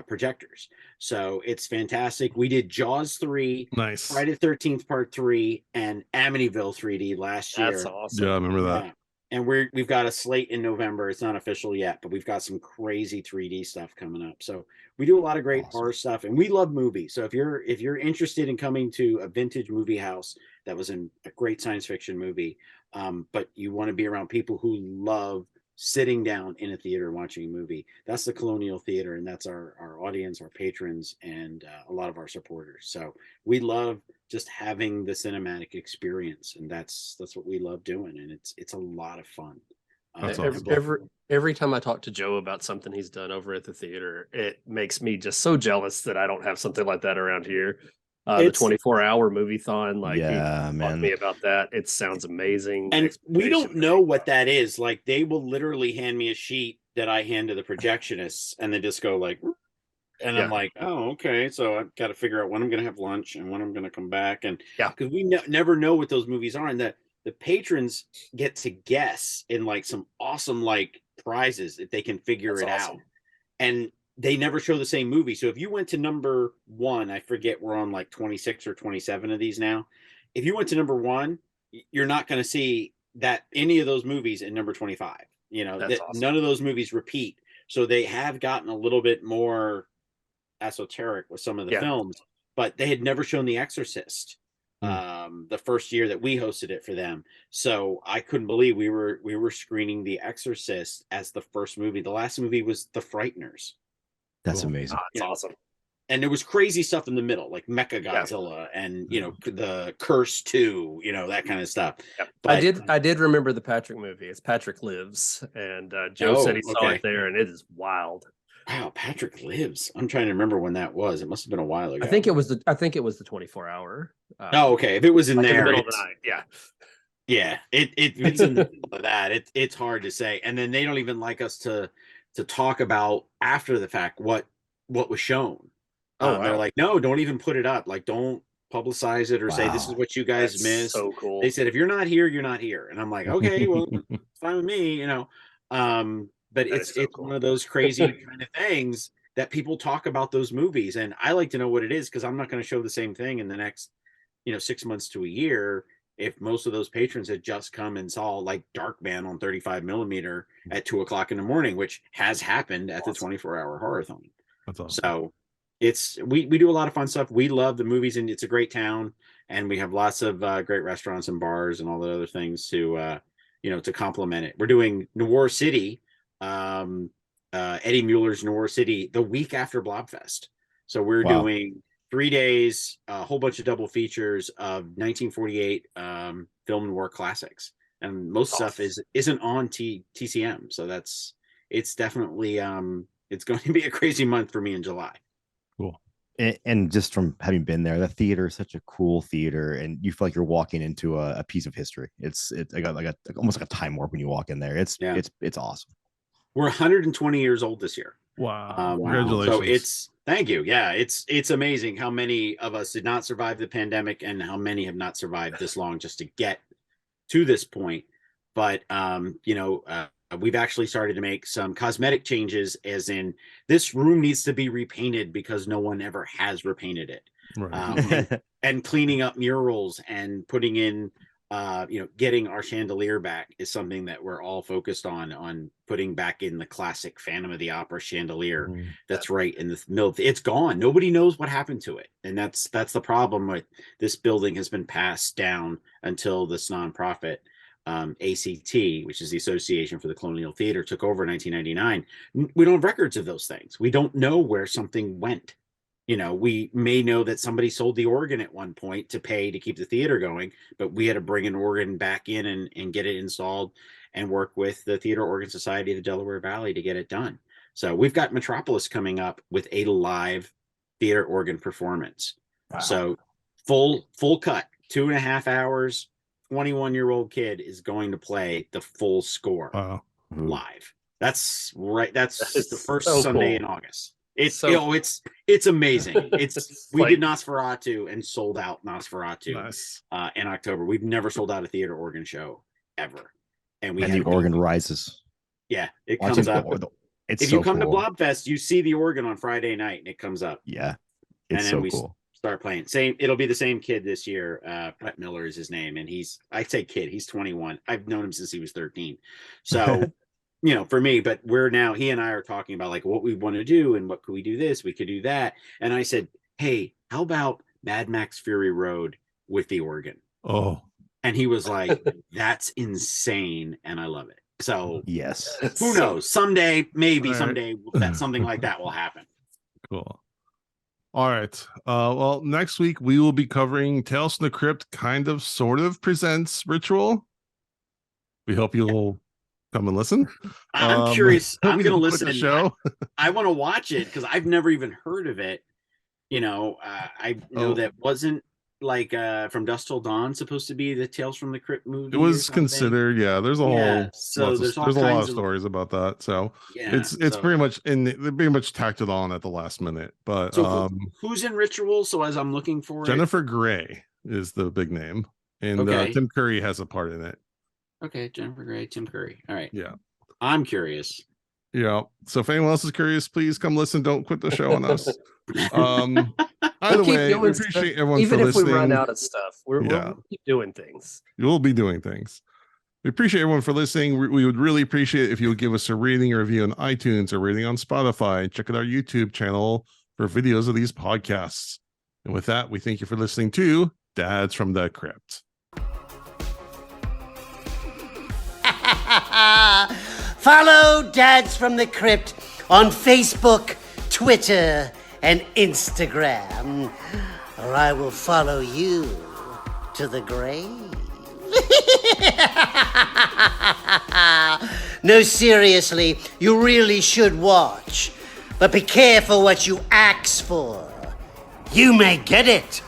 projectors. So it's fantastic. We did Jaws 3, Nice. Friday the 13th Part 3, and Amityville 3D last year. That's awesome. Yeah, I remember that. Yeah. And we've got a slate in November. It's not official yet, but we've got some crazy 3D stuff coming up. So we do a lot of great horror stuff, and we love movies. So if you're interested in coming to a vintage movie house that was in a great science fiction movie, but you want to be around people who love sitting down in a theater watching a movie, that's the Colonial Theatre, and that's our audience, our patrons, and a lot of our supporters. So we love just having the cinematic experience, and that's what we love doing, and it's a lot of fun. That's awesome. Every time I talk to Joe about something he's done over at the theater, it makes me just so jealous that I don't have something like that around here. The 24-hour movie-thon, like, yeah, he man, talked to me about that. It sounds amazing. And we don't know what that is. Like, they will literally hand me a sheet that I hand to the projectionists, and they just go like, and I'm like, oh, okay. So I've got to figure out when I'm going to have lunch and when I'm going to come back. And because we never know what those movies are, and the patrons get to guess in like some awesome like prizes if they can figure it out. And they never show the same movie. So if you went to number 1, I forget, we're on like 26 or 27 of these now. If you went to number 1, you're not going to see that any of those movies in number 25. You know, none of those movies repeat. So they have gotten a little bit more esoteric with some of the films, but they had never shown The Exorcist the first year that we hosted it for them. So I couldn't believe we were screening The Exorcist as the first movie. The last movie was The Frighteners. That's amazing. That's awesome. And there was crazy stuff in the middle, like Mecha Godzilla and, you know, the Curse 2, you know, that kind of stuff. Yep. But I did remember the Patrick movie. It's Patrick Lives, and Joe said he saw it there, and it is wild. Wow, Patrick Lives. I'm trying to remember when that was. It must have been a while ago. I think it was the 24-hour. Oh, okay. If it was in like there, in the middle of the night, yeah, it's in the middle of that. It's hard to say. And then they don't even like us to talk about after the fact what was shown. Wow. They're like, no, don't even put it up. Like, don't publicize it or say this is what you guys missed. So cool. They said, if you're not here, you're not here. And I'm like, okay, well, it's fine with me, you know. But it's cool. one of those crazy kind of things that people talk about those movies. And I like to know what it is, because I'm not going to show the same thing in the next, 6 months to a year. If most of those patrons had just come and saw like Darkman on 35 millimeter at 2:00 in the morning, which has happened at the 24-hour horror-thon. That's awesome. So we do a lot of fun stuff. We love the movies, and it's a great town, and we have lots of great restaurants and bars and all the other things to to complement it. We're doing Noir City, Eddie Mueller's Noir City, the week after Blob Fest. So we're doing 3 days, a whole bunch of double features of 1948 film noir classics, and most stuff isn't on TCM. So it's definitely it's going to be a crazy month for me in July. Cool. And just from having been there, the theater is such a cool theater, and you feel like you're walking into a piece of history. It's almost like a time warp when you walk in there. It's awesome. We're 120 years old this year. Wow. Congratulations. So thank you. Yeah, it's amazing how many of us did not survive the pandemic, and how many have not survived this long just to get to this point. But we've actually started to make some cosmetic changes, as in this room needs to be repainted because no one ever has repainted it. Right. And cleaning up murals and putting in getting our chandelier back is something that we're all focused on putting back in the classic Phantom of the Opera chandelier. That's right in the middle. It's gone. Nobody knows what happened to it. And that's the problem with this building. Has been passed down until this nonprofit ACT, which is the Association for the Colonial Theatre, took over in 1999. We don't have records of those things. We don't know where something went. We may know that somebody sold the organ at one point to pay to keep the theater going, but we had to bring an organ back in and get it installed and work with the Theater Organ Society of the Delaware Valley to get it done. So we've got Metropolis coming up with a live theater organ performance. Wow. So full cut, 2.5 hours, 21-year-old kid is going to play the full score live. That's right. That's the first Sunday in August. It's it's amazing. We did Nosferatu and sold out Nosferatu in October. We've never sold out a theater organ show ever, and the organ rises. Yeah, it comes up. If you come to Blob Fest, you see the organ on Friday night, and it comes up. Yeah, it's and then we start playing. It'll be the same kid this year. Brett Miller is his name, and I say kid. He's 21. I've known him since he was 13. So. For me, but he and I are talking about like what we want to do and what could we do this, we could do that. And I said, hey, how about Mad Max Fury Road with the organ? Oh, and he was like, that's insane. And I love it. So yes, who knows? Someday, someday that something like that will happen. Cool. All right. Well, next week we will be covering Tales from the Crypt, kind of, sort of presents Ritual. We hope you'll come and listen. I'm curious. I'm going to listen. Show. I want to watch it because I've never even heard of it. I know that wasn't like From Dusk Till Dawn supposed to be the Tales from the Crypt movie. It was considered. Yeah, there's a whole. So there's a lot of stories about that. So it's pretty much they pretty much tacked it on at the last minute. But so who's in Ritual? So as I'm looking for Jennifer Grey is the big name, and Tim Curry has a part in it. Okay, Jennifer Grey, Tim Curry. All right. Yeah. I'm curious. Yeah. So if anyone else is curious, please come listen. Don't quit the show on us. Either way, we appreciate everyone even for listening. Even if we run out of stuff, we'll keep doing things. We'll be doing things. We appreciate everyone for listening. We would really appreciate it if you would give us a rating or review on iTunes or rating on Spotify. Check out our YouTube channel for videos of these podcasts. And with that, we thank you for listening to Dads from the Crypt. Follow Dads from the Crypt on Facebook, Twitter, and Instagram, or I will follow you to the grave. No, seriously, you really should watch, but be careful what you ask for. You may get it.